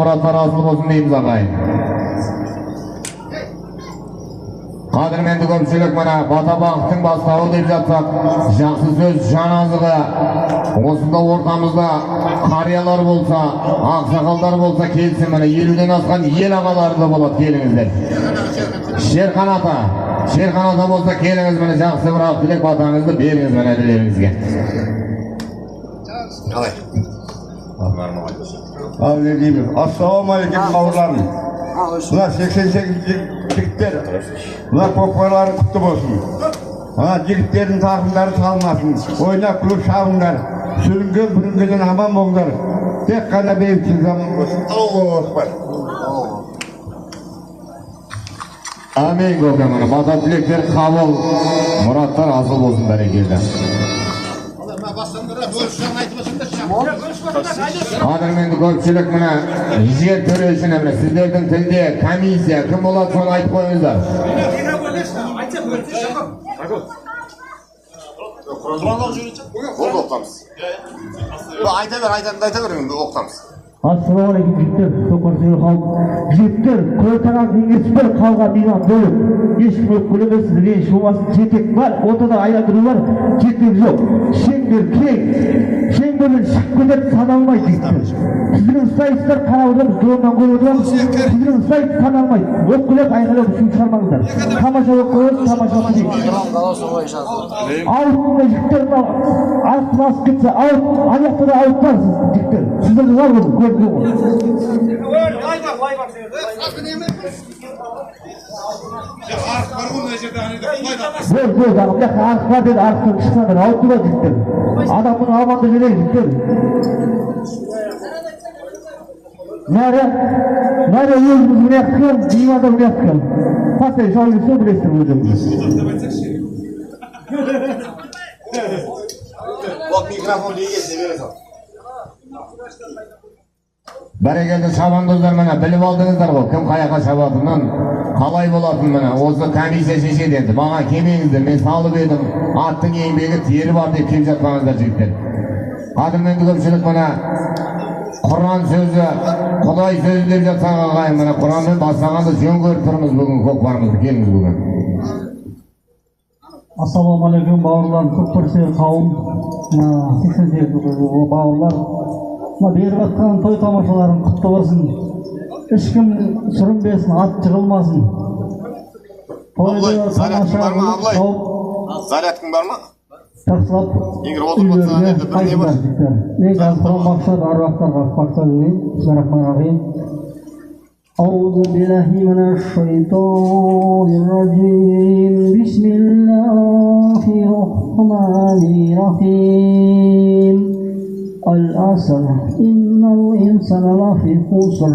Muratlar asıl olsun deyimiz ağayın. Qadırmenді көпшілік мына бата-бағыттың бастауы деп жатсақ, жақсы сөз жан азығы. Осында ортамызда қариялар болса, ақсақалдар болса келсін, міне 50-ден асқан ел ағалары да болады, келіңіздер. Шерхан ата болса келіңіз, міне жақсы бір ақ тілек батаңызды беріңіз міне тілеріңізге. Қалай? Ассалаумағалейкум бауырларым. Мына 88 жігіттер, мына көкбайларың құтты болсын. Жігіттердің тақымдары салмасын, ойнап күліп шабыңдар, сүрінген бүрінгеден аман болыңдар. Тек қана бейбітшілік аман болсын. Аллаху акбар. Амин көкем, бата тілектер қабыл, мұраттар асыл болсын бәрекелді. Қадірменді көпшілік мына жер төрешіне міне сіздердің тілде комиссия кім болады соны айтып қойыңыздар. Болды оқытамыз. Айта бер, оқытамыз. Ассалаумағалейкум жігіттер, көкөрсегі халық. Жігіттер, көйтаған кеңеспер қалған мейман болып, ешкім өкілемесіз, реніш болмасын, жетек бар, ортада айналдыру бар, жетек жоқ. Шеңбер кең, шеңберден шығып кетеді саналмайды жігіттер. Сіздің сайыстар қарап отырмыз, дроннан көріп отырмыз, сіздің сайыс саналмайды. Өкілеп айқайлап үшін шығармаңыздар. Тамаша өкіліп, тамаша өкіліп. Ауытында жігіттер, артын асып кетсе, аяқта да ауыттарсыз жігіттер. Сіздерді бар болу, көрді ғой. Арық бар деді, арықтан шықсандар, ауытты ба жігіттер. Адамның аманды жүрек жігіттер. Нәрі өзіміз мінеқкен, иманда мінеқкен. Пастай жауын сөй білесіздер өзіміз. Микрофон егесіне бересің. Бәрекелді шабандоздар міне біліп алдыңыздар ғой, кім қаяққа шабатынын, қалай болатын міне, осы комиссия шешеді енді. Маған келмеңіздер, мен салып едім, аттың еңбегі тері бар деп келіп жатпаңыздар жігіттер. Қадірменді көпшілік міне Құран сөзі, Құдай сөзі деп жатсаң ағайын, міне Құранмен бастағанды жөн көріп тұрмыз бүгін, көкпарымызды келіңіз бүгін. Ассалаумағалейкум бауырлар, көкпарсер қауым, 88 бауырлар. Беріп атқан той тамашаларын құтты болсын. Ешкім сүрінбесін, ат жығылмасын. Зарядкың бар ма? Тақсылап үйлеріне қайтыңдар жігіттер. Мен қазір құран мақсат аруақтарға мақсат өйін. Бисмиллахир-рахманир-рахим. Аузу биллахи минаш-шайтанир-раджим. Бисмиллахир-рахманир-рахим. العسل إن الإنسان لفي خسر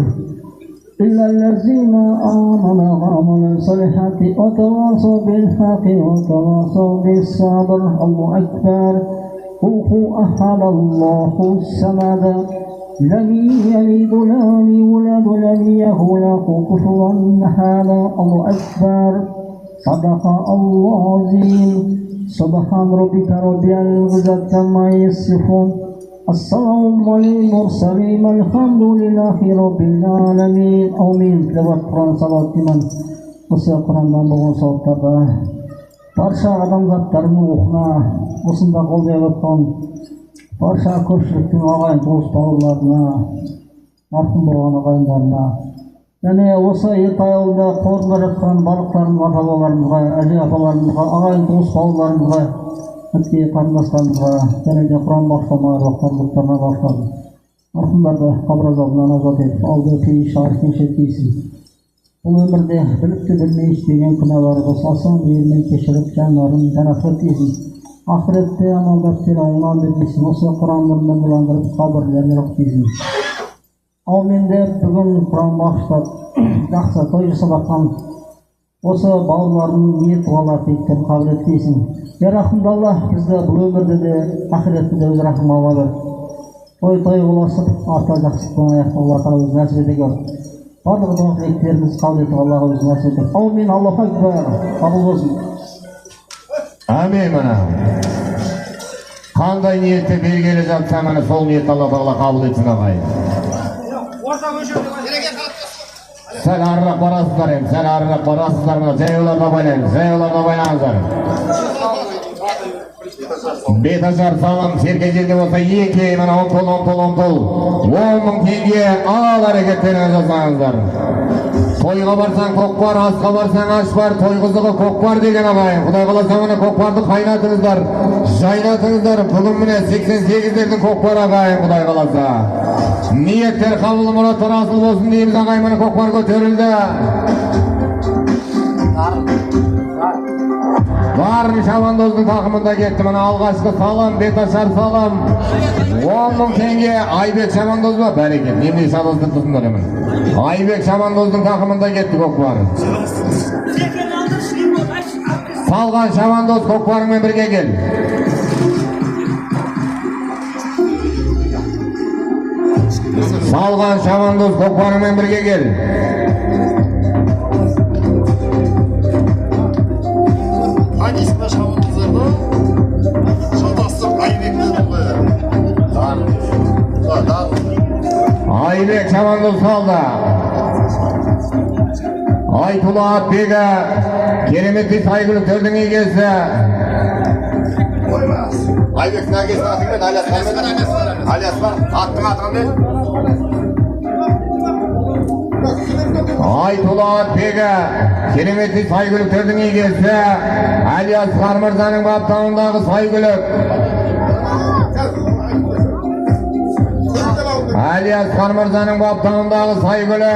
إلا الذين آمنوا وعملوا الصالحات وتواصوا بالحق وتواصوا بالصبر. الله أكبر. قل هو أحد الله الصمد لم يلد ولم يولد ولم يكن له كفوا أحد. الله أكبر. صدق الله العظيم. سبحان ربك رب العزة عما يصفون. Assalamu alaikum mursalin alhamdulillahi rabbil alamin. Amin. Lewat Quran salat iman. Осы Құраннан болған сауаптарға барша адамзаттардың рухына, осында қол жайып жатқан барша көпшіліктің ағайын туыс бауырларына, марқұм болған ағайындарына, және осы Ертай ауылында қорында жатқан барлықтарының ата-бабаларымызға, әже-апаларымызға, ағайын туыс бауырларымызға, әпке қарындастарымызға, және де Құран бағыштамай бақтарлықтарына бағыштады. Марқұмдарды қабір азабынан азат етіп, алды пейіш арқынша кейсін. Бұл өмірде біліпті білмей істеген күнәлары болсасын, елмен кешіріп жанарын жәннат етсін. Ақыретте амалдап оңынан бермесін. Осы Құран нұрымен нұрландырып қабірлеріне рахметін. Аумин деп бүгін Құран бағыштап жақсы той жасап жатқан осы бауырлардың ниет дуалары тектен қабыл еткейсін. Я рахымды Аллах бізді бұл өмірде де ақыретте де өз рахым алады. Той боласып, арта жақсылықпен аяқтауға қарай өз нәсіп ете көр. Барлық дұға тілектеріміз қабыл етіп Аллаға өз нәсіп ете. Аумин. Аллаху акбар. Қабыл болсын. Амин. Мына қандай ниетте белгілі жатса, міне сол ниетті Алла Тағала қабыл етсін ағайын. Sen arırak barasızlar hem, sen arırak barasızlar mı? Zeyularda baylayın, zeyularda baylanızlar. Betaşar sağlam, serkecildi olsa iyi ki, bana on tol. 10.000 tenge al hareketlerine yazsanızlar. Toyga barsan kok var, asqa barsan aş var, toy kızığı kok var degen ağayın. Kuday kalasa bana kok vardı kaynatınızlar, jaynatınızlar. Bugün mine 88'lerden kok var ağayın kuday kalasa. Niyetler kabul muratlar asıl olsun deyimiz ağayın bana kok var götürüldü. Varmış Havandoz'un takımında gitti bana algaçlı salam, Betaşar salam. 10.000 tenge Aybek Şamandoz'u var. Bereket, nimli şadoz'un tutsunlar hemen. Aybek Şamandoz'un takımında gitti Kokvar. Salgan Şamandoz Kokvar'ın birge gel. Salgan Şamandoz Kokvar'ın birge gel. Hangi isimler şahımızlardı? Şadastım Aybek'ten oldu. Dar. Aybek Şamandoz saldı. Aytula Atbega kerimeti saygılı tördün iyi gelse. Aybek ne geçti atın ben Alyas var. Alyas var. Attın ben. Aytula Atbega kerimeti saygılı tördün iyi gelse. Alyas Karmırza'nın baptağınдағы saygılı. Alyas Karmırza'nın baptağınдағы saygılı.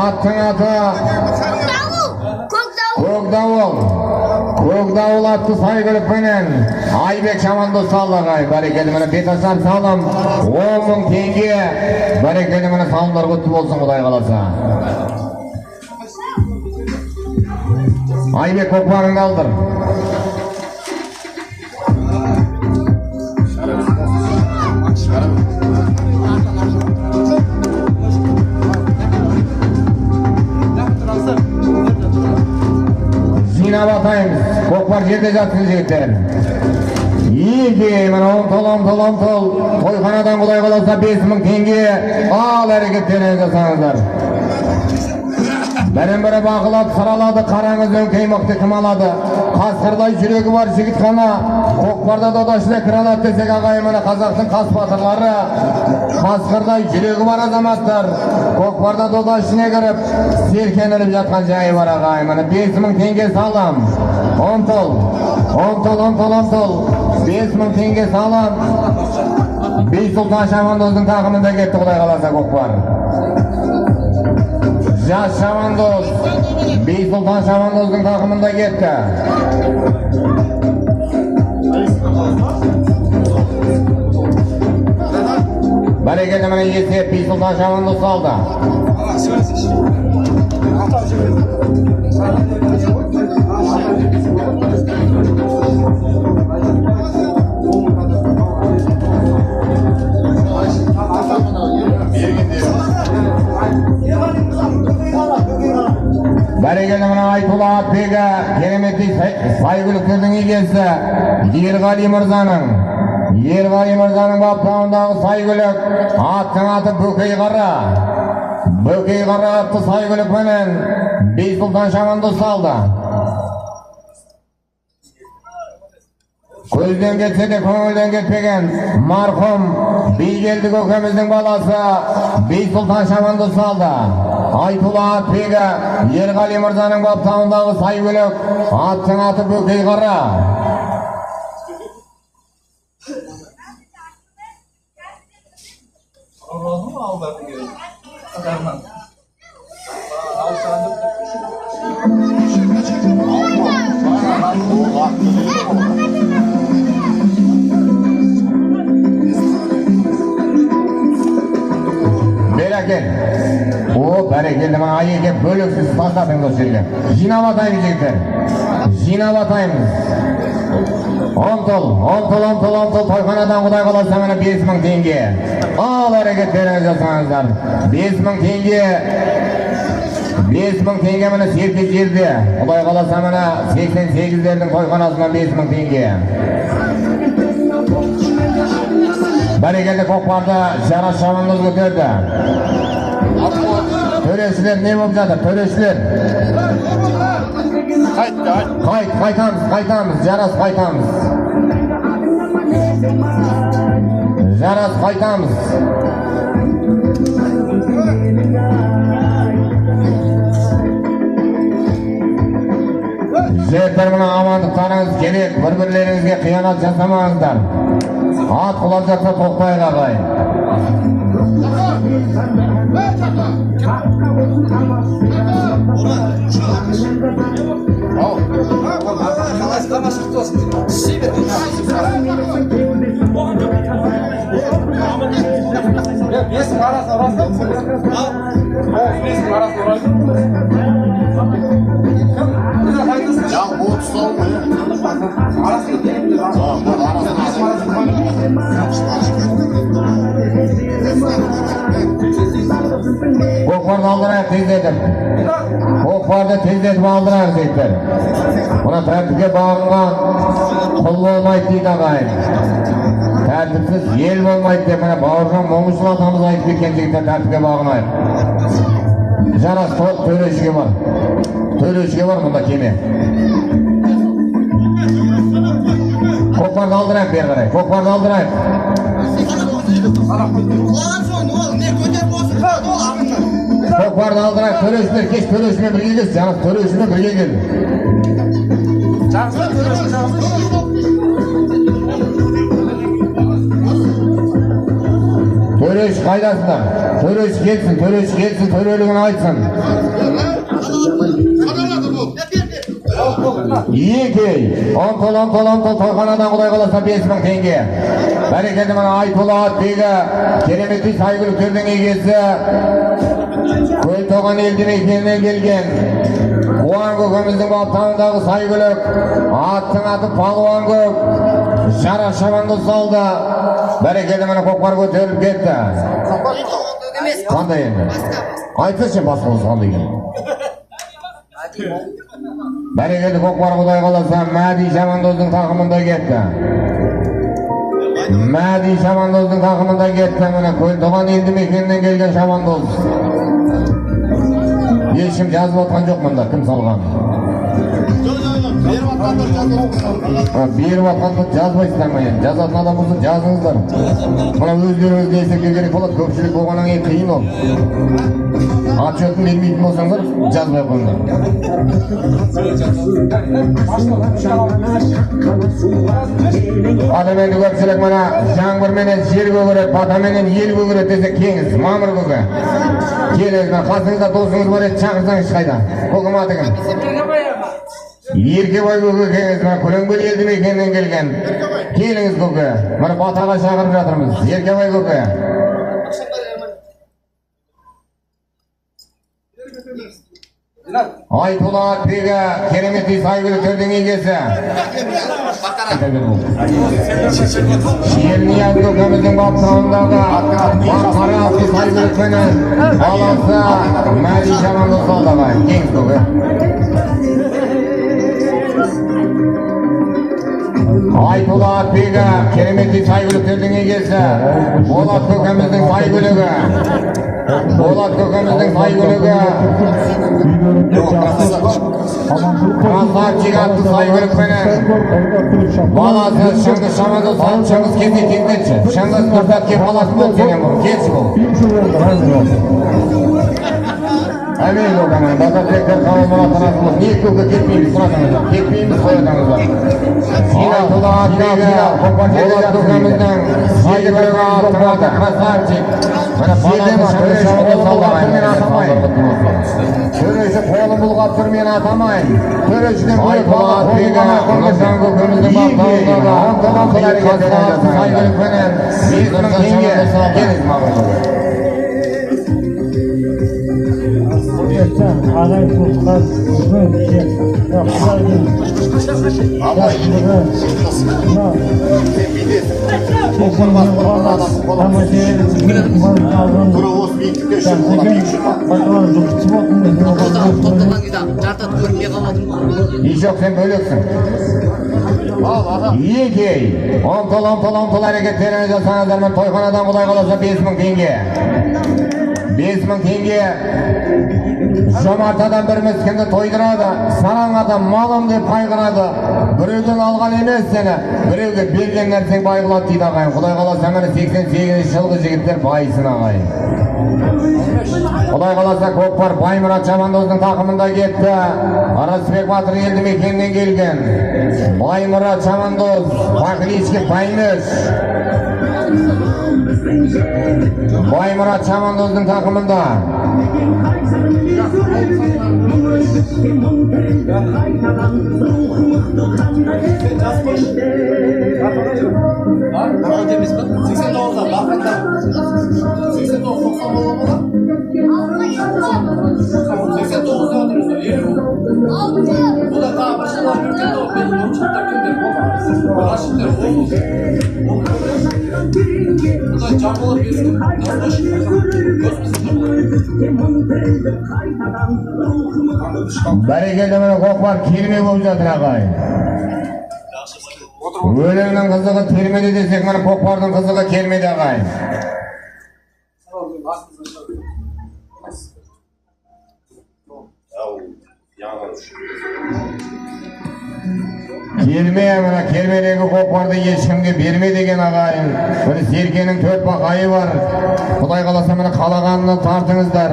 Attın atı. Көк davul attı saygılık menen. Aybek Şamandoz sağlagay. Berekeli mene Betaşar sağlam. 10.000 tenge. Berekeli mene sağlamlar kutu olsun Kuday kalasa. Aybek koklarını aldır. Zina batayımız. Koklar yerde jatsın jigitler. İyi ki mana on tol. Toyxanadan Kuday kalasa 5.000 tenge. Al hareketlerine jasanızlar. Bere bakılap saraladı, karangız önkeymoqti kim aladı. Qasqırday жүрегі var жігіт қана. Kokbarda dodaşıyla kıralat desek ağayım mana Қазақтың қас батырлары. Qasqırday жүрегі var azamattар. Kokbarda dodaşına girip serkenilip жатқан жайы var ağayım mana 5.000 tenge salam. 10 tol. 5.000 tenge salam. Bey Sultan Şamandoz'un takımında gitti Kuday kalasa Kokbar. Jaş Şamandoz, Bey Sultan Şamandoz'un takımında gitti. Bereketi mene yesi Bey Sultan Şamandoz saldı. Bereketi mene Aytula Atbega kerimeti saygılık tördün iyi gelse. Yergali Mirza'nın baptağınдағы saygılık. Attın atı Bökey Qara attı saygılık menen Bey Sultan Şamandoz saldı. Көзден кетсе de көңілден кетпеген marhum Bilgeldi kökemizдің balası Bey Sultan Şamandoz saldı. Aytula Atbega Yergali Mirza'nın baptağınдағы saygılık. Attın atı Bökey Qara. Allah'ım mı aldı? Adamdan. Bereket. O bereketli bana ayıke bölüksüz tasladın dostlarıyla. Jina batayımız jigitler. Jina batayımız. 10 tol toyxanadan Kuday kalasa mana 5.000 tenge. Al hareketlerine jasanızlar. 5.000 tenge. 5.000 tenge mana serkez yerde. Kuday kalasa mana 88'lerдің toyxanasından 5.000 tenge. Bereketli Kokbarda Jaraş Şamandoz götürdü. Töreşler ne болып жатыр? Töreşler. Қайтамыз, жарас қайтамыз. Жарас қайтамыз. Жігіттер, мына амандықтарыңыз керек, бір-бірлеріңізге қиянат жасамаңыздар. Ат құлап жатса тоқтайық ағайын. Көкпарды алдырайық тездетіп. Көкпарды тездетіп алдырайық жігіттер. Мына тәртіпке бағынған құл болмайды дейді ағайын. Тәртіпсіз ел болмайды деп мына Бауыржан Момышұлы атамыз айтып кеткен жігіттер, тәртіпке бағынайық. Жарас тоқ төрешіге бар. Төрешіге бар мұнда кеме. Көкпарды алдырайық бері қарай. Көкпарды алдырайық. Көкпарды алдырайық. Төрешілер кеш, төрешімен бірге кел. Жарас төрешімен бірге кел. Төреш қайдасындар? Төреш келсін, төрелігін айтсын. Екей, он тол, тойханадан құдай қаласа 5000 теңге. Бәрекелді мына Айтұлы Атбегі, кереметтей сайгүліктердің егесі, Көлтоған елді мекенінен келген. Қуан көкеміздің баптауындағы сайгүлік, аттың аты Палуан көк, Жарас Шабандоз салды. Бәрекелді мына көкпар көтеріліп кетті. Қандай енді? Айтсыншы басқа болса қандай екен? Бәрекелді көкпар құдай қаласа Мәди Шабандоздың тақымында кетті. Мәди Шабандоздың тақымында кетті. Міне Көлтоған елді мекенінен келген Шабандоз. Ешкім жазып отқан жоқ мұнда, кім салған? Беріп атқанды жазбайсыздар ма енді? Жазатын адам болса жазыңыздар. Мына өздеріңізге есепке керек болады, көпшілік болғаннан кейін қиын ол. Отчетін бермейтін болсаңдар, жазбай қойыңдар. Адаменді көпшілік мына жаңбырменен жер көгереді, батаменен ел көгереді десе кеңіз, мамыр көгі. Келіңіз, қасыңызда досыңыз бар еді, шақырсаңыз қайда? Көкім аты кім? Еркебай көке кеңіз, Күреңбел елді мекенінен келген. Келіңіз көке, мына батаға шақырып жатырмыз. Еркебай көке. Айтұлы Атбегі, кереметтей сайгүліктердің егесі. Шернияз көкеміздің баптауындағы қара атты сайгүлікпенен баласы Мәди Шабандоз салдығы. Кеңіз көке. Айтұлы Атбегі, кереметтей сайгүліктердің егесі. Болат көкеміздің сайгүлігі. Болат көкеміздің сайгүлігі. Красавчик атты сайгүлікпенен баласы Шыңғыс Шабандоз салып Шыңғыс кете теңдетші. Шыңғыс Нұрсат кеп баласы болды сенен бұл. Кетші бұл. Әмей көкемен, базар-тектер қауым мұратынасы бұл. Не көке кетпейміз сұратыңыздар. Кетпейміз қойатыңыздар. Айтұлы Атбегі, Болат көкеміздің сайгүлігі аттыңады. Красавчик. Мына баласы Шыңғыс Шабандоз Төреші қолын бұлғап тұр, мен атамайын. Төрешіден Айтұлы Атбегі, Нұржан көкеміздің бақтауындағы сайгүлікпенен 5000 теңге. Келіңіз мағын. Ағай тұлқаз, көк жер, құдайдың Ишок, сен бөлексің. Екей, он тол әрекеттеріне жасаңыздар, мен тойханадан құдай қаласа 5000 теңге. 5000 tenge жомарт adam bir miskindi to'ydiradi, sanan adam malım deb qayg'iradi. Birovdan olgan emas seni, birovga bergan narsang boy bo'ladi deydi og'ayim. Xudoy qalasa mana 88-yilgi yigitlar boyisin og'ayim. Xudoy qalasa Ko'kpar Baymurat Chamandozning taqimida ketdi. Arasbek Batir eldi mekendan kelgan. Baymurat Chamandoz Faxriyski Baymish. Baymurat Chamandozning taqimida. Bu da daha başlar ülkede o benim yolculuk takımdır bu. Başlar bu da canlı bir Bereketli mana Ko'kpar kelmey bo'lib жатыр og'ayim. O'lingning qizig'i kelmedi desek mana Ko'kparning qizig'i kelmedi og'ayim. Kelmey mana kelmedagi Ko'kparni hech kimga bermey degan og'ayim. Buni Serkening 4 baqayi bor. Xudoy qalasa mana qalag'anini tortingizlar.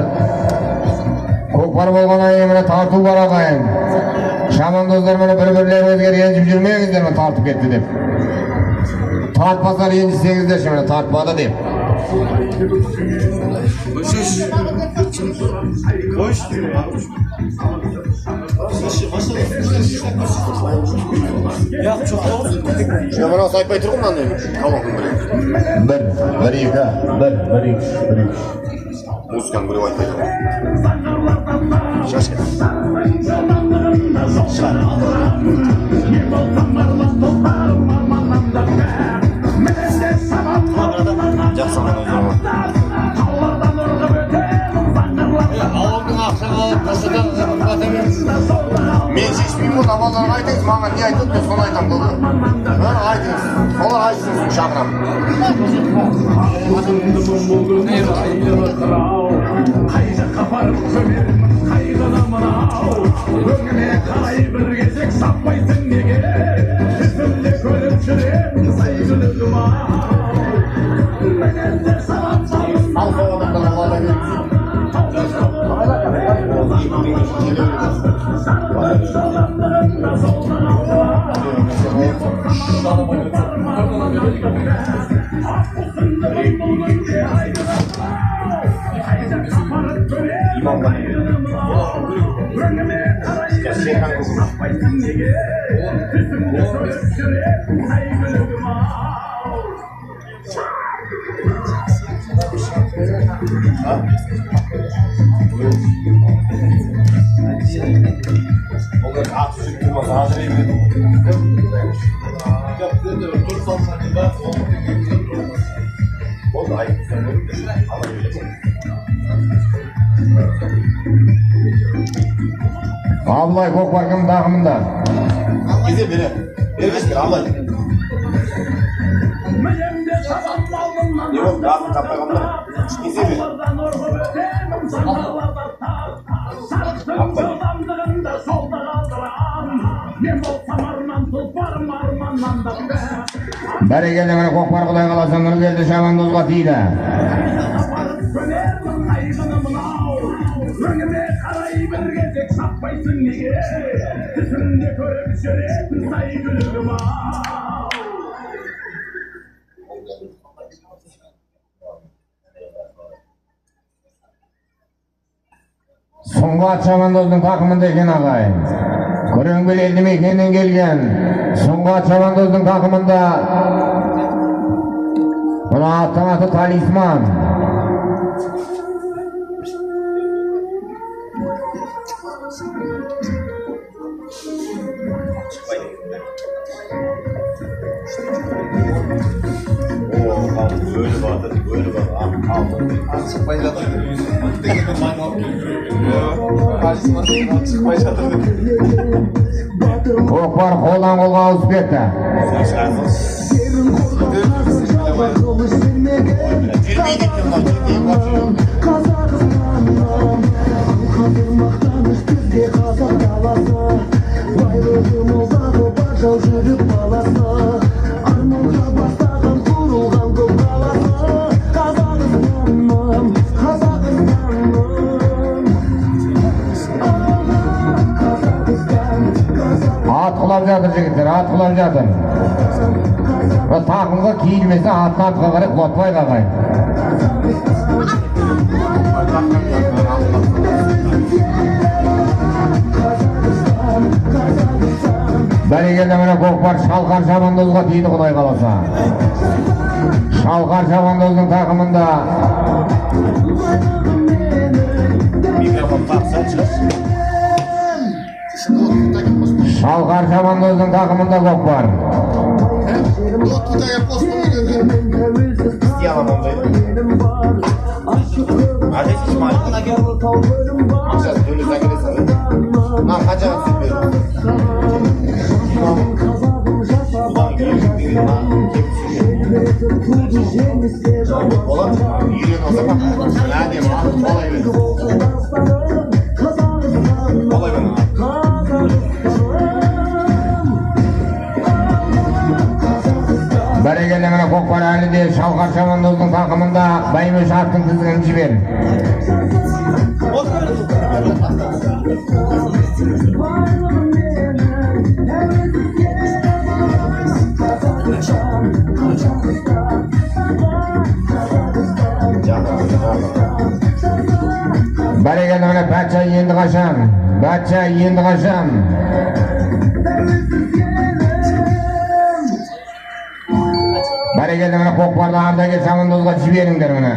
Ko'kpar bo'lgan ayimini tortuv bor og'ayim. Chamandozlar mana bir-birlaringizga renjib yurmangizlar, men tortib ketdi deb. Tortmasa renjisangizlar, mana tortmadi deb. Şuna bana sayfayı turgundan demiş. Kalakın böyle. Bir iki. Musikanın böyle sayfayı turgun. Şaşkın. Жақсаман o zaman. Ağabeyim akşam alıp kasadan Men seçmeyeyim bunu, amallarına aytыңыз, mаған не айтады, мен соны айтам болды. Айтыңыз, солар айтсын шақырам. Қайда қапарып көмермін қайғыны мынау, өңіме қарай бір кезек саппайсың неге, жүзімде көріп жүремін сәйгүлігім-ау. Менен де саған салым Al soğuğundan Allah'a Ablay Ko'kpar kim taqimida? Bize biri. Vermiştir ablay. Ne oldu? Dağın kapağımda. Bize biri. Ablay. Bereketli mana Ko'kpar Xudoy qalasa nur keldi Chamandozga tiydi. Öngüme karay bir gezek sappaysın nege, yüzünde körüp sürekli saygılığıma. Sungat Chamandozning taqimida ekan og'ayim. Ko'rangbil eldi mekendan kelgan. Sungat Chamandozning taqimida buni oti talisman. Böyle vardır, böyle var. Abi kaldı. çıkmaya yatırdı. Tekrar maymun geliyor. Karşısına çıkmaya yatırdı. Ko'kpar qo'ldan qo'lga o'sib ketdi. Girmey ketken lan, girmey başlıyor. At kulab жатыр жігіттер, ат kulab жатыр. Takımga kiyilmese atla atla qarab qulapmay qaqay. Бәрекелді міне көкпар Шалқар Шабандозға тиді Құдай қаласа. Шалқар Шабандоздың тақымында Mikrofon taksa çıksın. Шалқар Шабандоздың тақымында көкпар. İsteyen Aziz İsmail buna gel. Akşam dönüşe gelirsen. Lan kaça süpürüyorum. Ulan yürüyün lan. Oğlum yürüyün o zaman. Ne diyeyim abi? Olay verin. Olay verin abi. Бәрекелді міне көкпар әлі де Шалқар Шабандоздың тақымында Баймөш аттың тізгінін жібер. Бәрекелді міне Бәтча енді қашан. Бәтча енді қашан. Бәрекелді міне көкпарды ардагер Шабандозға жіберіңдер міне.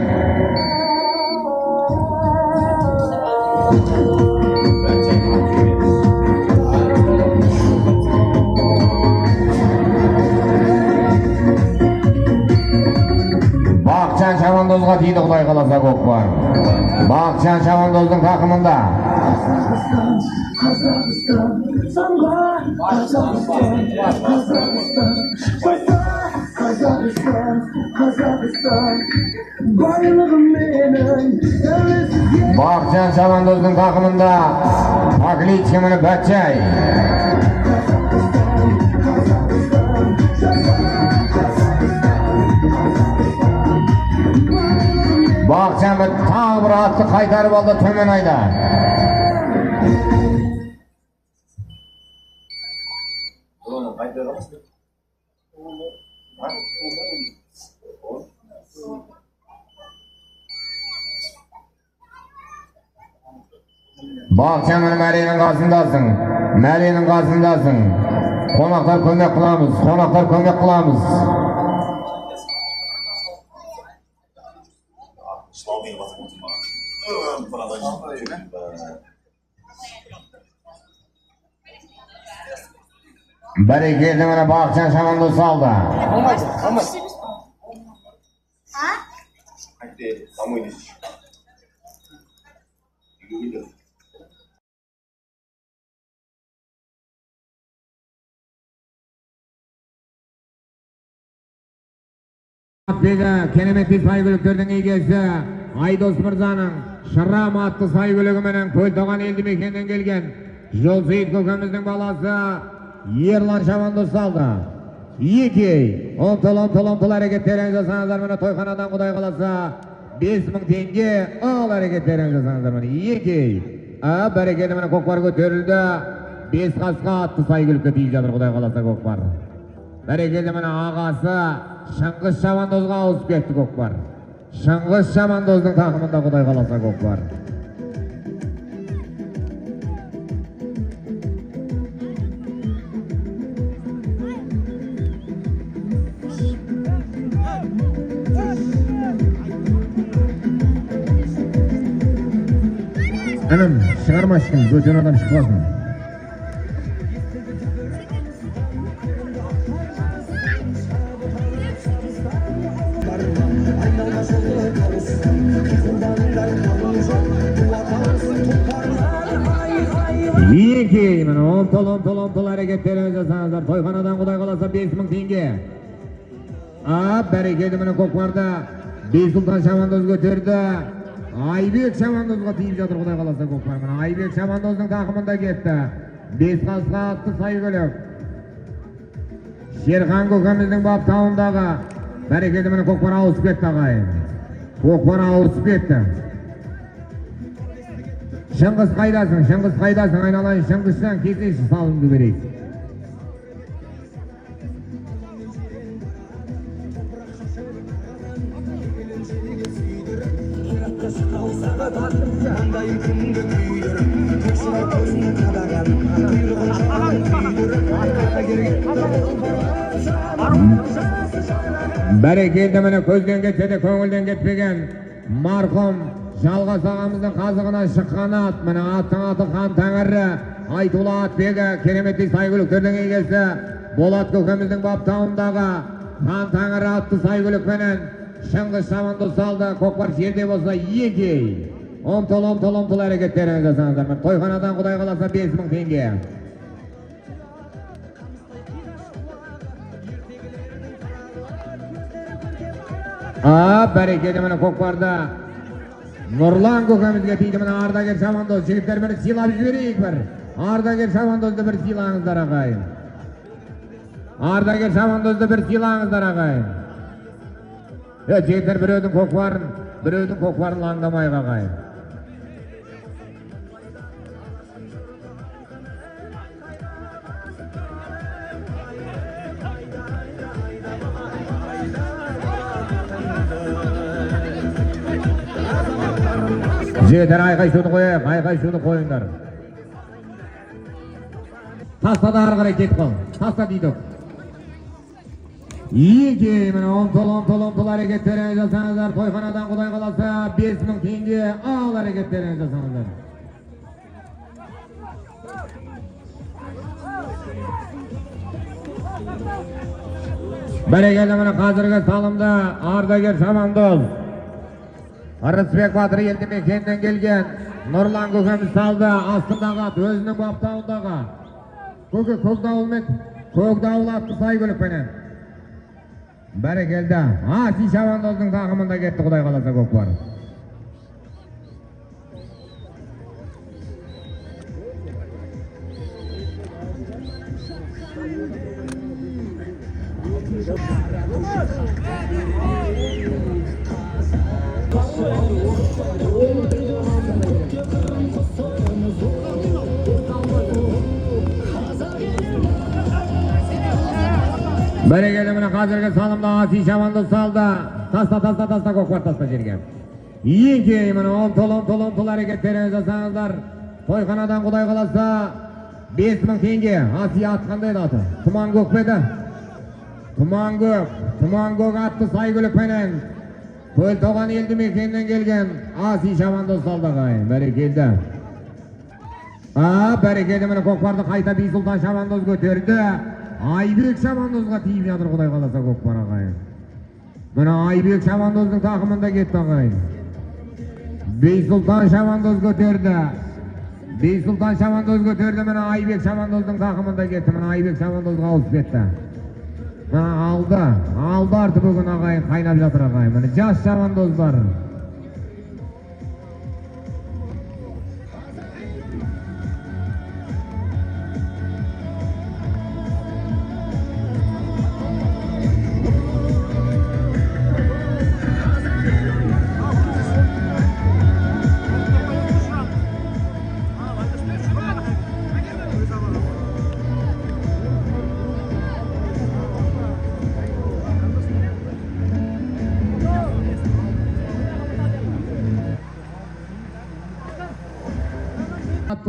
Бақытжан Шабандозға тиді Құдай қаласа көкпар. Бақытжан Шабандоздың тақымында. Бақытжан Шабандоздың тақымында Аклички міне Бәтчай. Бақытжан тағы бір атты қайтарып алды төмен айда. Бақытжан міне Мәленің қасындасың. Мәленің қасындасың. Қонақтар көмек қыламыз. Қонақтар көмек қыламыз. Бәрекелді міне Бақытжан Шабандоз салды. Hadi домой идешь. Kenemetli saygılıklarının egesi Aydos Mırzaның Şıram atты saygılığıменен Көлтоған елді мекеннен келген Жолсейіт көкеміздің баласы Ерлан Шабандоз салды. Екі ұмтыл әрекеттерін жасаңыздар мені тойханадан Құдай қаласа 5000 теңге ал әрекеттерін жасаңыздар мені. Екі бәрекелді мені көкпар көтерілді. 5 қасқа атты saygılıkқа тиіп жатыр Құдай қаласа көкпар. Бәрекелді мені ағасы Шыңғыс Шабандозға ауысып кетті көкпар. Шыңғыс Шабандоздың тақымында Құдай қаласа көкпар. Әнім, шығарма ешкім, бөтен адам шықпасын. Екі, міне ұмтыл әрекеттерін жасаңыздар. Тойханадан Құдай қаласа 5000 теңге. Bereketi mana Ko'kparda Beysulton Shamandoz ko'tardi. Aybek Shamandozga tegib жатыр, Xudoy qalasa Ko'kpar. Mana Aybek Shamandozning taqimida ketdi. Besqasqa atdi Saygulov. Sherxon ko'kamizning bob taundagi bereketi mana Ko'kpar o'sib ketdi og'ay. Ko'kpar o'sib ketdi. Shingiz qaydasin? Shingiz qaydasin? Aynalan Shingizdan ketish salimni beraylik. Bereketi mana ko'zdan ketdi, ko'ngildan ketmagan marhum Jalg'as og'amizning qazig'idan chiqqan at, mana atning ati Xon Tang'arri Aytullo Atbega keremetli Sayguluklarning egasi Bolat ko'kamizning bob taumdagi Xon Tang'arri atdi Sayguluk bilan Shingiz Shamandoz saldi. Ko'kpar yerda bo'lsa yegey. Omtol harakatlaringiz jasanizlar. To'yxonadan Xudoy qalasa 5000 tenge. Bereketi mana Ko'kparda Nurlan ko'kamizga tegdi. Mana Ardager Shamandoz yigitlar bir silab yuboraylik bir. Ardager Shamandozni bir silangizlar og'ay. Ardager Shamandozni bir silangizlar og'ay. Yigitlar birovning Ko'kparini langdamay og'ay. Jeder ayqay şunu qo'ying, ayqay şunu qo'yinglar. Tastada qarqara ketib qol. Tasta deydi. Yegi mana omtol harakatlaringiz jasanizlar. To'yxonadan Xudoy qalasa 5000 tenge al harakatlaringiz jasanizlar. Bereketi mana hozirgi salimda Ardager Shamandoz Arisbek Batır eldi mekendan kelgan Nurlan ko'kamiz saldi. Ostidagi o'zining bobtavundagi ko'k davlatni Saygulov bilan bereketi Asi Shamandozning taqimida ketdi, Xudoy qalasa Ko'kpar. Bereketi mana hozirgi salimda Asi Shamandoz saldi. Tasta Ko'kpar tasta yerga. Yegi mana omtol harakatlaringiz jasanizlar. To'yxonadan Xudoy qalasa 5000 tenge. Asi atqanday oti? Tuman Ko'kpeda. Tuman Ko'k atdi Saygulov bilan To'yto'g'an eldi mekendan kelgan Asi Shamandoz saldi og'ay. Bereketi. Bereketi mana Ko'kparni qayta Beysulton Shamandoz ko'tardi. Aybek Shamandozga tegib жатыр, Xudoy qalasa Ko'kpar og'ay. Mana Aybek Shamandozning taqimida ketdi og'ay. Beysulton Shamandoz ko'tardi. Mana Aybek Shamandozning taqimida ketdi. Mana Aybek Shamandozga olib ketdi. Mana aldı artık bugün og'ay qaynab жатыр og'ay. Mana yosh Shamandozlar.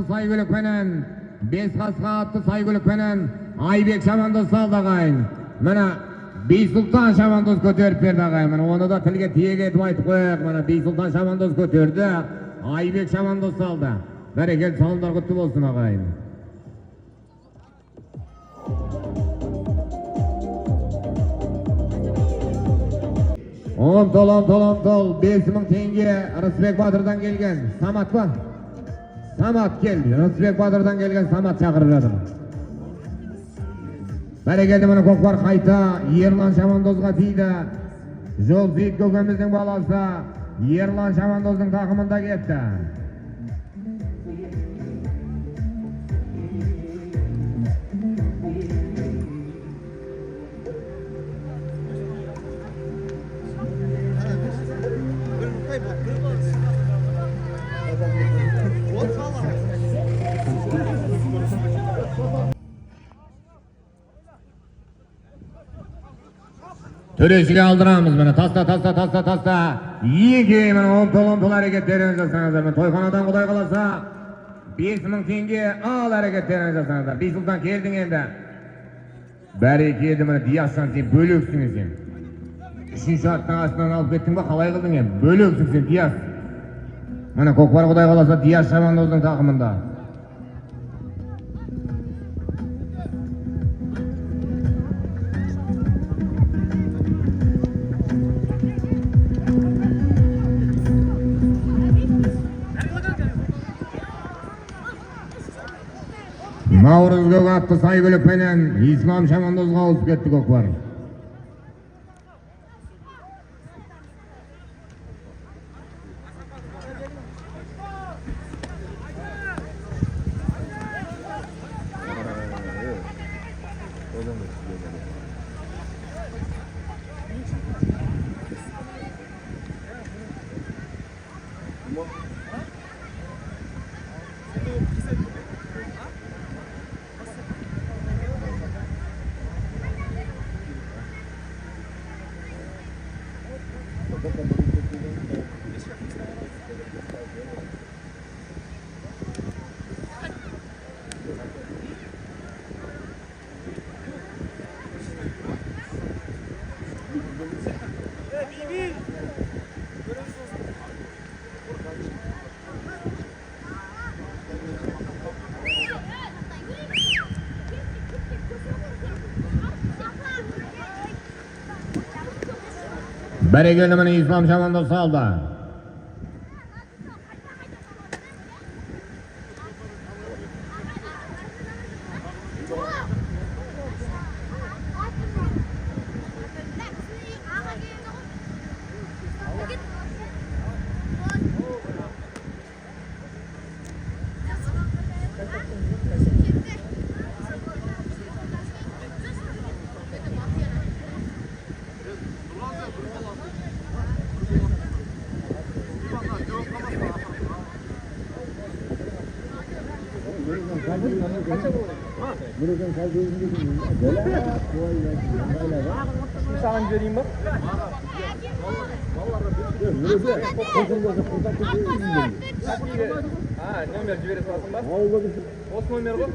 Saygulov bilan Besqasqa atdi Saygulov bilan Aybek Shamandoz saldi og'ay. Mana Beysulton Shamandoz ko'tarib berdi og'ay. Mana uni da tilga tiyeg etib aytib qo'yaq. Mana Beysulton Shamandoz ko'tardi, Aybek Shamandoz saldi. Bereketi salimlar quti bo'lsin og'ay. Omtol 5000 tenge Arisbek Batır'dan kelgan Samat bor. Samat keldi. Arisbek Batır'dan kelgan Samat chaqirib Bereketi mana Kokbar qayta Yerlan Shamandozga tiydi. Jolzit ko'kamizning balasi Yerlan Shamandozning taqimida ketdi. Töreşiga aldıramiz mana tasta. Yeki mana on hareketlerini jasanızlar. Toyxonadan Xudoy qalasa 5000 tenge al hareketlerini jasanızlar. 5 yıldan kelding endi. Bereketi mana diyashsan sen bölöksün sen. 3 şartdan astidan alıp ketding ba, qalay qilding endi? Bölöksün sen diyash. Mana Kokbar Xudoy qalasa Diyash Shamandozning taqimida. Navruz Gökatlı Saygülük menen İslam Shamandozga olib ketdi Kokbar. Bereketi mana İslam Shamandoz saldi. Sana vereyim bak. Ha, nomer jibere so'rasin bak. O'z nomer bu.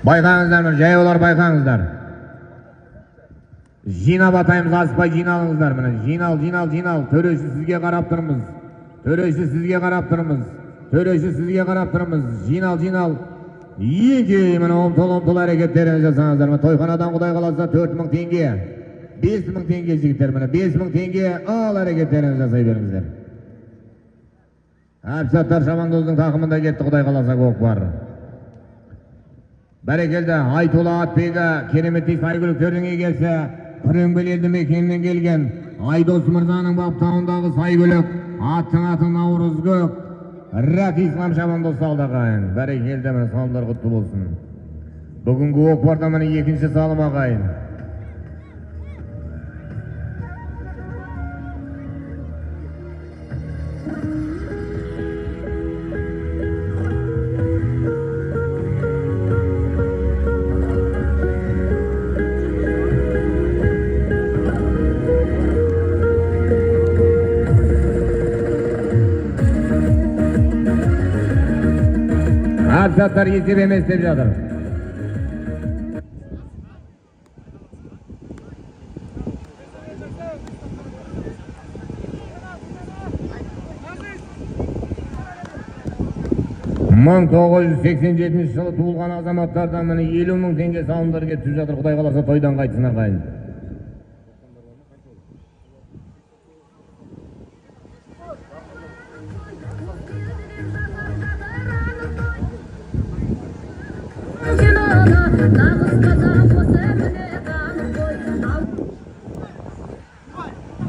Bayqangizlar, jayolar bayqangizlar. Jina bataymiz, aspa jinalingizlar mana. Jinal. Töreşi sizga qarab turibmiz. Töreşi sizga qarab turibmiz. Jinal. Yeki mana omtol hareketlerini jasanızlar. Mana toyxonadan Xudoy qalasa 4000 tenge. 5000 tenge jigitlar mana. 5000 tenge al hareketlerini jasay beringizlar. Absattar Shamandozning taqimida ketdi Xudoy qalasa Kokbar. Berekelde Aytola Atbega keremetli saygılıklarına gelse Kırımbel eldi mekeninden gelgen Aydos Mırzaның baptağınдағы saygılık atın Navruz Gök Rak İslam Shamandoz saldı ağayın. Berekelde men salımlar kutlu olsun. Bugünkü Kokbarda meni 2-nji salım ağayın. Absatlar yetip emes dep жатыр. Мың 987 жылы туылған азаматтардан міне 50 000 теңге салымдар кетіп жатыр. Құдай қаласа тойдан қайтсын ағайын.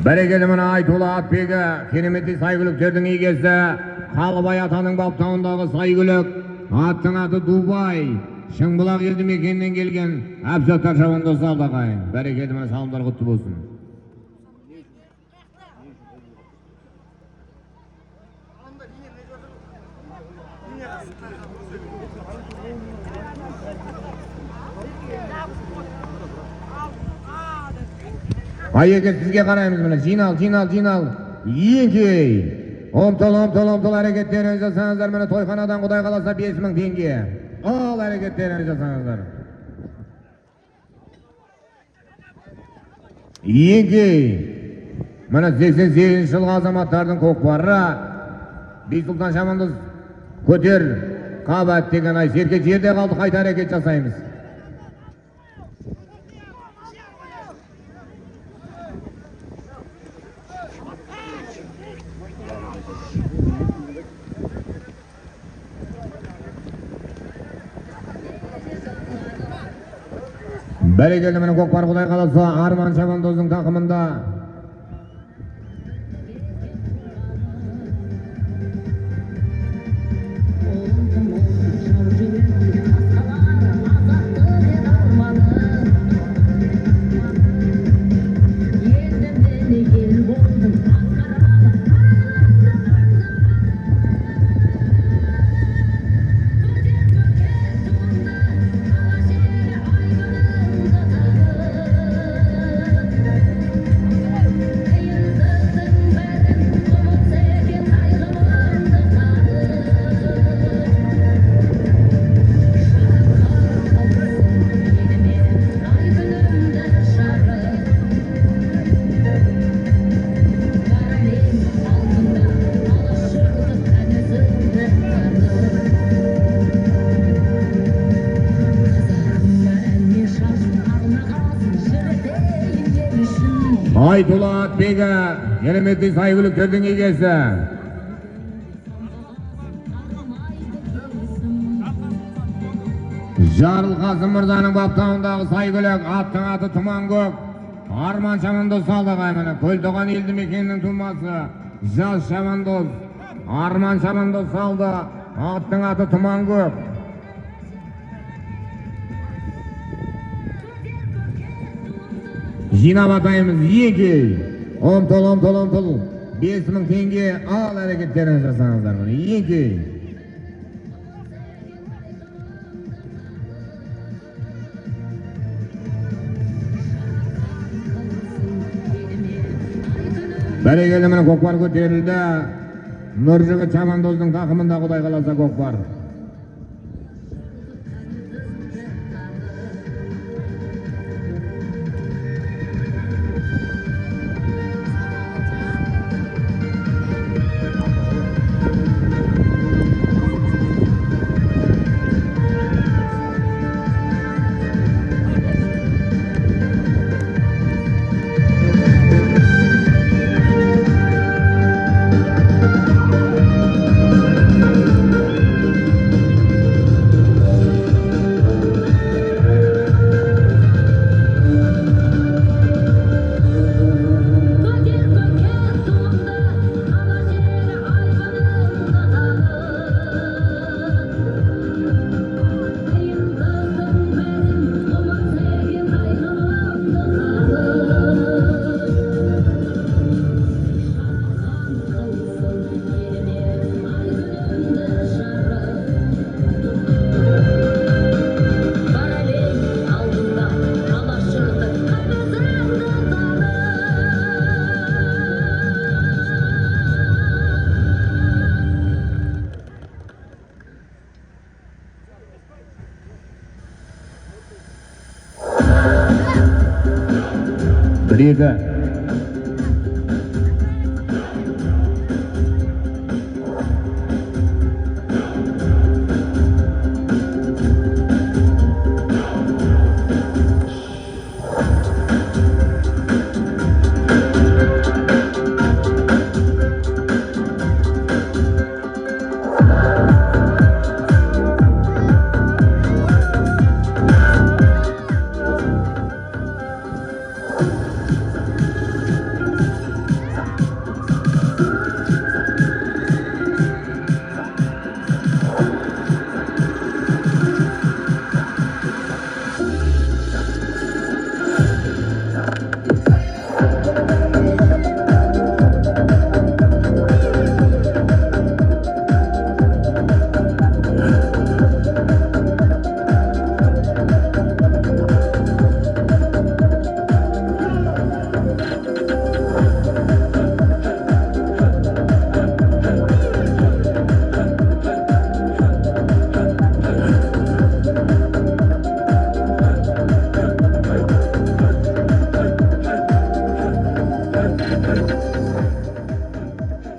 Berekeli mana Aytula Atbegi kenemetli saygılıklarının egesi Halbay Atanın baptağınдағы saygılık аттың аты Дубай Шыңбұлақ елді мекенінен келген Әбсаттар шабандосы алдағайын. Berekeli mana салымдар құтты болсын. Ayeke sizge qaraymiz mana jinal. Yengey. Omtol hareketlerini jasanızlar mana toyxonadan Xudoy qalasa 5000 tenge. Al hareketlerini jasanızlar. Yengey. Mana 88 yılғы azamattardın koqbarra Beysultan Şamandoz көтер qabat degan ay serke jerde qaldı qayta hareket jasaymiz. Berekeli mana koqbar Xudoy qalasa Arman Şamandoz'un taqımında Aytula Atbegi kenemetli saygılıklarının egesi Jarılqasım Mırzaның baptağınдағы saygılık аттың аты Tumangök Arman Şamandoz Saldağay mana Költoğan eldi mekeninin tuması Jaz Şamandoz Arman Şamandoz Saldı аттың аты Tumangök Jinab atayımız yeki omtol 5000 tenge al hareketlerini jasanızlar mana yeki Berekeli mana koqbar ko'terildi Nurjigit Şamandoz'un taqımında Xudoy qalasa koqbar Briga.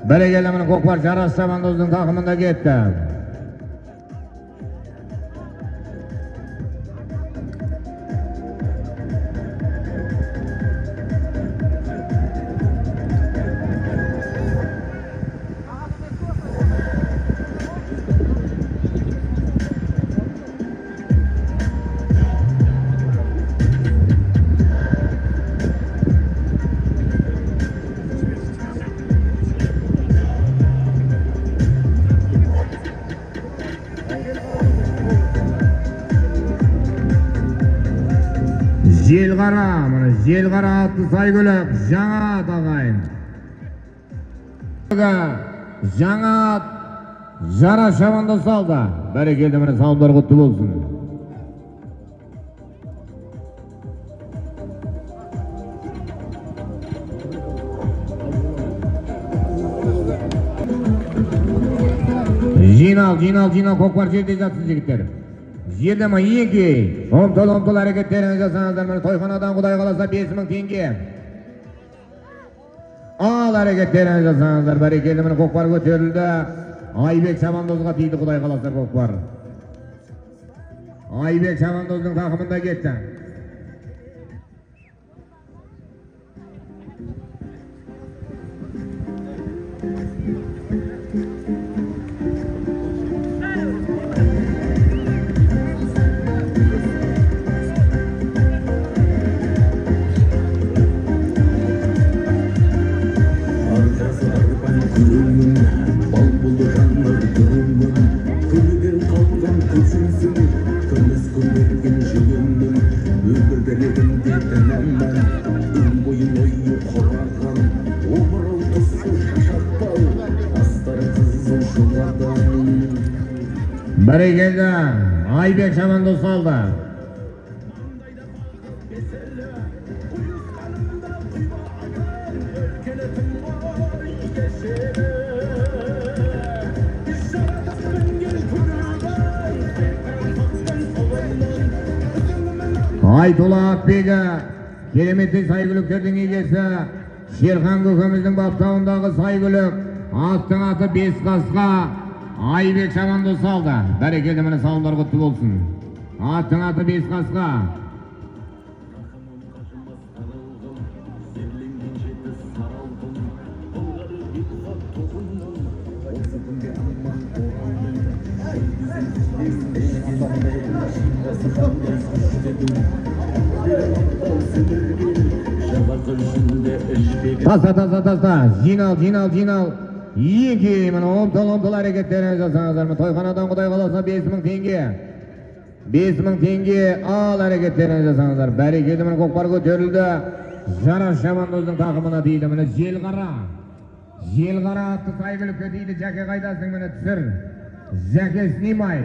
Beregelemini Kokbar Jaras Şabandoz'un takımında gitti. Jelgara, mana Jelgara atlı saygılık жаңа tağayın. Жаңа Jara Şabandoz saldı. Berekeldi, mana salımlar kutlu olsun. Jinal Kokbar jerde jatsız jigitler. Jerde ma yeki. Omtol hareketlerini jasanızlar. Mana toyxonadan Xudoy qalasa 5000 tenge. Al hareketlerini jasanızlar. Berekeldi, mana Kokbar ko'tarildi. Aybek Şabandozga tiydi Xudoy qalasa Kokbar. Aybek Şabandozning takımında ketdi. Berekeldi, Aybek Şabandoz saldı. Aytullah Akbek'e kelimeti saygılıklardan egesi Şerxan Kökemizin baptağındağı saygılık attın atı 5 kasqa Aybek Şabandoz saldı. Berekeldi, mana salımlar kutlu olsun. Attın atı 5 kasqa. Tasa. Jinal. Yeki, mana omtol hareketlerini jasanızlar. Mana toyxonadan Xudoy qalasa 5000 tenge. 5000 tenge al hareketlerini jasanızlar. Berekeldi, mana Kokbar ko'tarildi. Jaras Şabandoz'un takımına tiydi. Mana Jelgara atlı saygılıkka tiydi. Jake qaydasың, mana түсір. Jake sнимай.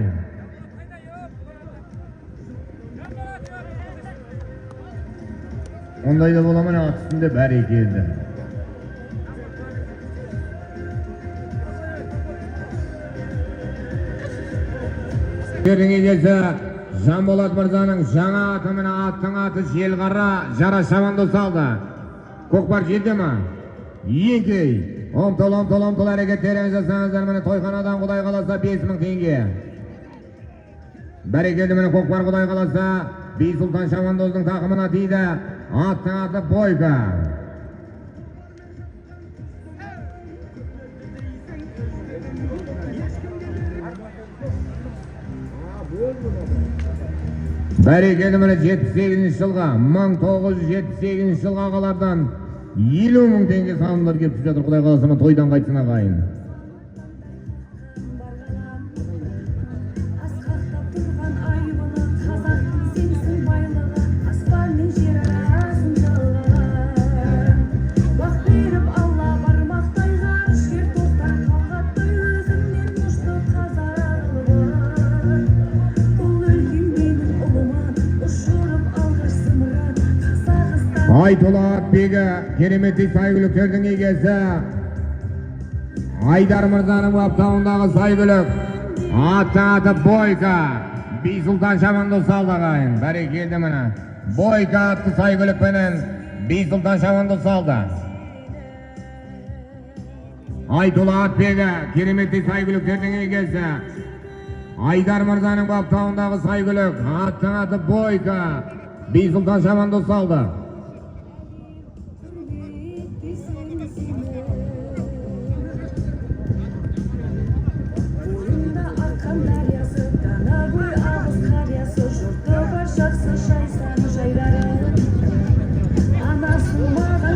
Ondayda bo'laman at üstünde berekeldi. Yerдің egesi Жанболат Мырзаның жаңа аты, мына аттың аты Jelgara Jaras Şabandoz saldı. Kokbar жерде ма? Еңкей. Omtol hareketlerinizi jasanızlar. Mana toyxonadan Xudoy qalasa 5000 tenge. Berekeldi, mana Kokbar Xudoy qalasa Beysultan Şabandoz'un takımına tiydi. Attın atı Boyka. Berekeldi, mana 78-жылға 1978-жылға qalardan 50.000 tenge salımlar kelip düşüyor. Xudoy qalasa mana toydan qaytсын ағайын. Aytullah Akbek'e kelimeti saygılıklardan egesi Aydar Mırza'nın baptağındağı saygılık attın atı Boyka Beysultan Şabandoz saldı ағайын. Berekeldi, mana Boyka atlı saygılık benen Beysultan Şabandoz saldı. Aytullah Atbek'e keremetli saygılıklarının egesi. Aydar Mirza'nın baptağınдағы saygılık. Attın atı Boyka. Beysultan Şamandoz saldı.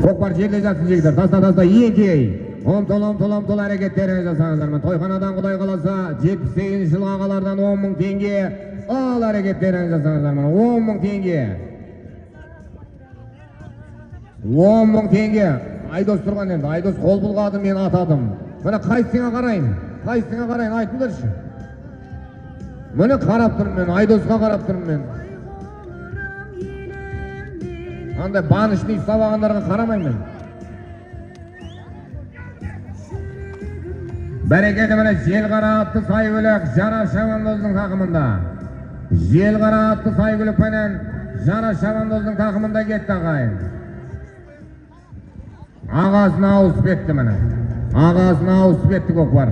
Kokbar жерде жатсын жігіттер, таста еңкей. Омтол әрекеттеріне жасаңыздар. Тойханадан құдай қаласа 78 жыл ағалардан 10.000 теңге. Ал әрекеттеріне жасаңыздар. 10.000 теңге. 10.000 теңге. Айдос тұрған енді. Айдос қол бұлғады, мен атадым. Міне қайсыңа қарайын? Қайсыңа қарайын? Айтыңдаршы. Міне қарап тұрмын мен. Айдосқа қарап тұрмын мен. Андай банышный сабағандарға қарамаймын. Бәрекелі міне Желқара атты сайгүлік Жара Шабандоздың тақымында. Желқара атты сайгүлік пенен Жара Шабандоздың тақымында кетті ағайын. Ағасына ауысып кетті міне. Ағасына ауысып кетті көкпар.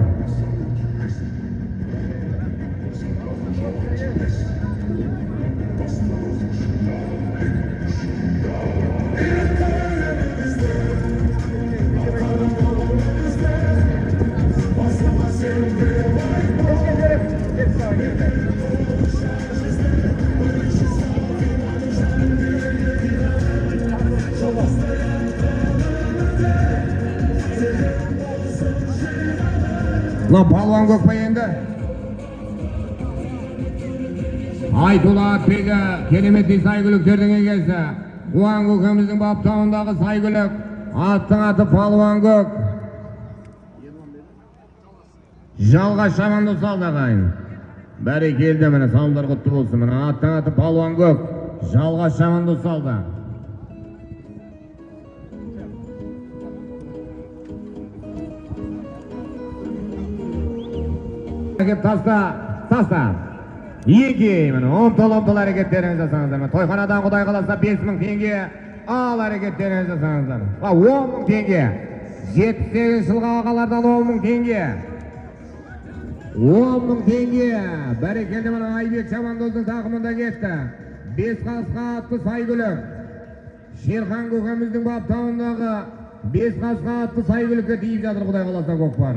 Lan palvan Gökbay endi. Aytullah Atbek'e keremetli saygılıklarının egesi. Ulan Gök'ümüzün baptağınдағы saygılık. Attın atı palvan Gök. Жалға Шабандоз салды ағайын. Бәрі келді міне, салдар құтты болсын міне. Attın atı palvan Gök. Жалға Шабандоз салды. Таста. Еңкей міне, омтол әрекеттеріңіз жасаңыздар. Тойханадан құдай қаласа 5.000 теңге. Ал әрекеттеріңіз жасаңыздар. 10.000 теңге. 78 жылға ағалардан 10.000 теңге. 10.000 теңге. Бәрекелді міне Айбек Шабандоздың тақымында кетті. 5 қасқа атты сайгүлік. Шерхан көкеміздің баптауындағы 5 қасқа атты сайгүлікке тиіп жатыр құдай қаласа көкпар.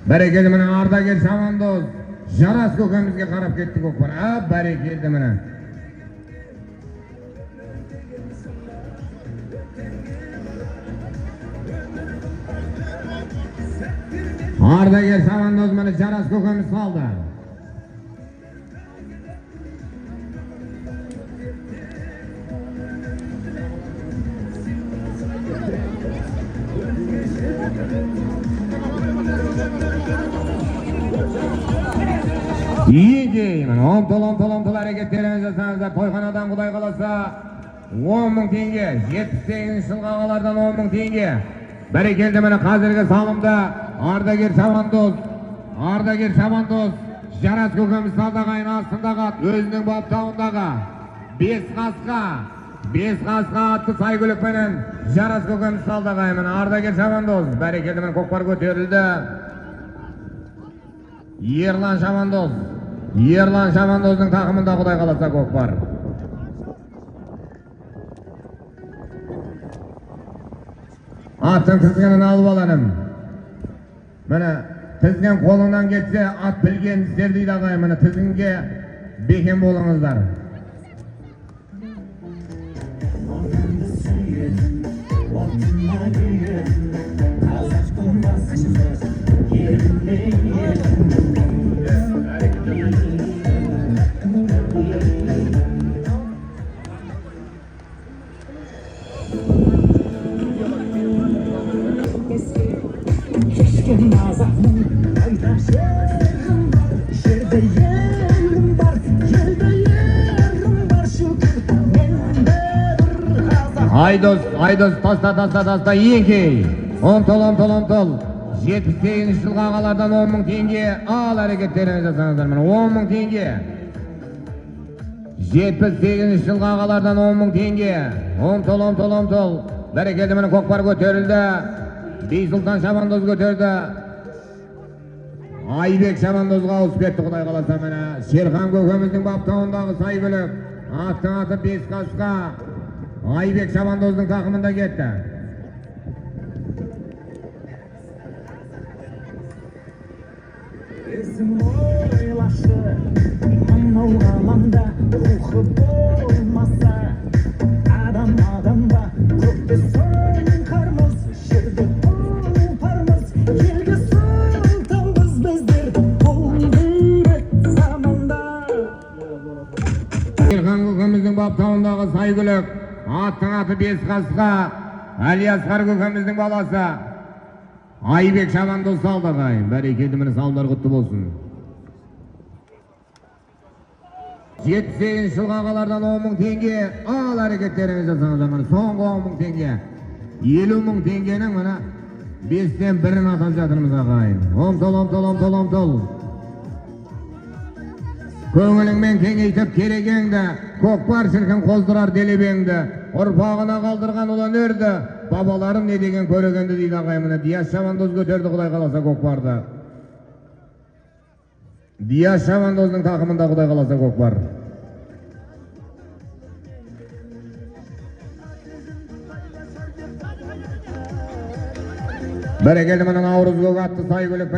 Бәрекелді міне Ардагер Шабандоз Жарас көкемізге қарап кетті көкпар. Бәрекелді міне. Ардагер Шабандоз міне Жарас көкеміз салды. Еңкеймін, омтол әрекеттеріңіз жасаңыздар. Тойханадан құдай қаласа 10.000 теңге, 78 жылға ағалардан 10.000 теңге. Бәрекелді міне қазіргі салымда Ардагер Шабандоз Жарас көкеміз салдағайын астындағы өзінің баптауындағы 5 қасқа атты сайгүлікпенен Жарас көкеміз салдағайын Ардагер Шабандоз. Бәрекелді міне көкпар көтерілді. Ерлан Шабандоздың тақымында құдай қаласа көкпар. Аттың тізгінін алып аланым. Міне тізгін қолыңнан кетсе ат білген істер дейді ағайын. Міне тізгінге бекем болыңыздар. Айдос таста еңкей. Омтол. 78 жылға ағалардан 10.000 теңге. Ал әрекеттеріңіз жасаңыздар. 10.000 теңге. 78 yılga ağalardan 10.000 tenge. Omtol. Bereketi meni Kokbar göterildi. Beysultan Şabandoz götürdü. Aybek Şabandozga olsup ketdi Xuday kalasa meni. Sherxan kökemizдің baptağındağı saygılık. Attın atı 5 kasqa. Aybek Şabandoz'un takımında ketdi. Esім ойлашы, мынау ғаламда рухы болмаса, адамға көкте соңқармыз, жерде ұлпармыз, елге сылтаумыз біздер болдырет заманда. Sherxan kökemizдің baptağındağı saygılık. Attın atı 5 kasqa. Aliyasqar kökemizдің balası. Aybek Şabandoz saldı ağayın. Bereketi meni sallar kutlu olsun. 78 yılga ağalardan 10.000 tenge. Al hareketleriniz jasanız mana. Soңғы 10.000 tenge. 50.000 tengenin mana 5'ten 1'ini atıp jatırmız ağayın. Omtol. Köңülüңmen kengeytip keregengde, Kokbar şirkin kozdurar delebengde, urpağına kaldırgan ulan örді, babalarım ne degen köregendi deydi ağayımına. Diyas Şabandoz götürdü Xuday kalasa Kokbar'da. Diyas Şabandoz'un takımında Xuday kalasa Kokbar. Bereketi mana Navruz Gök attı saygılık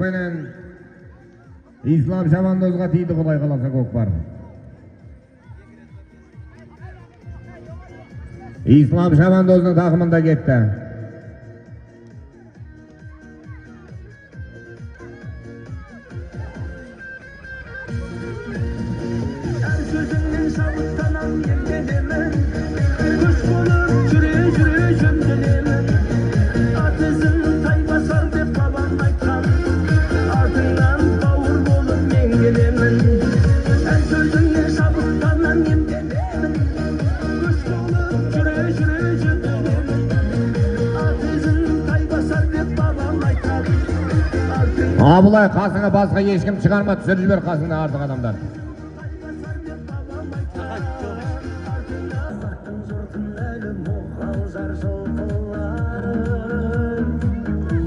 menen. İslam Şabandozga tiydi Xuday kalasa Kokbar. İslam Şabandoz'un takımında ketdi. Her sözünden şabıttanan yergenemen, kuş bulup jüre jöndenemen. Atızın tay basar dep babam aytkan, ardından bavur bolup men gelemen. Her sözünden şabıttanan yergenemen, kuş bulup jüre jöndenemen. Atızın tay basar dep babam aytkan, ardından Abulay kasına basqa ешкім çıkarma, түсіріп жібер қасыңда артық адамдар.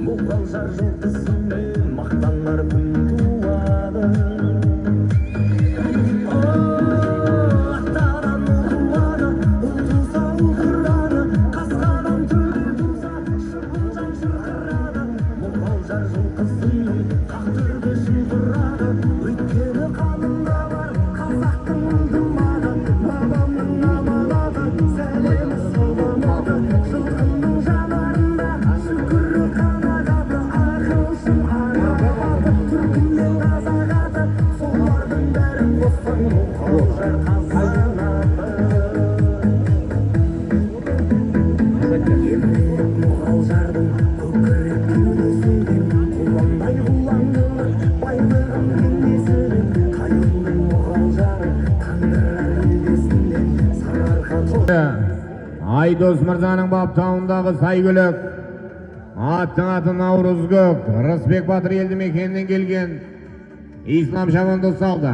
Muğalzar жылқысымен мақтанар күн туады. Аттардан ұлады, ұлтуса ұлқырады, қасқадан түгі туса, шыбынжан шырқырады. Мұғалжар жылқысымен қақтырбешін тұрады, өйткені қанында бар қазақтың дымағы. Бабамның аманаты, сәлемі солмады, жылқының жанарында шүкірі қанағаты, ақылшым арағаты, түркімнен қазақ аты, солардың бәрін қосқан мұғалжар қазанаты. Мұғалжардың көкірек кеудесінен құландай құлаңдылар, байлығын кеңесінен қайыңның мұғалжары таңдырар өлкесінен сарыарқа Айдос Мырзаның баптауындағы сайгүлік. Аттың аты Наурыз Гök. Рысбек Батыр елді мекенінен келген İslam Şabandoz салды.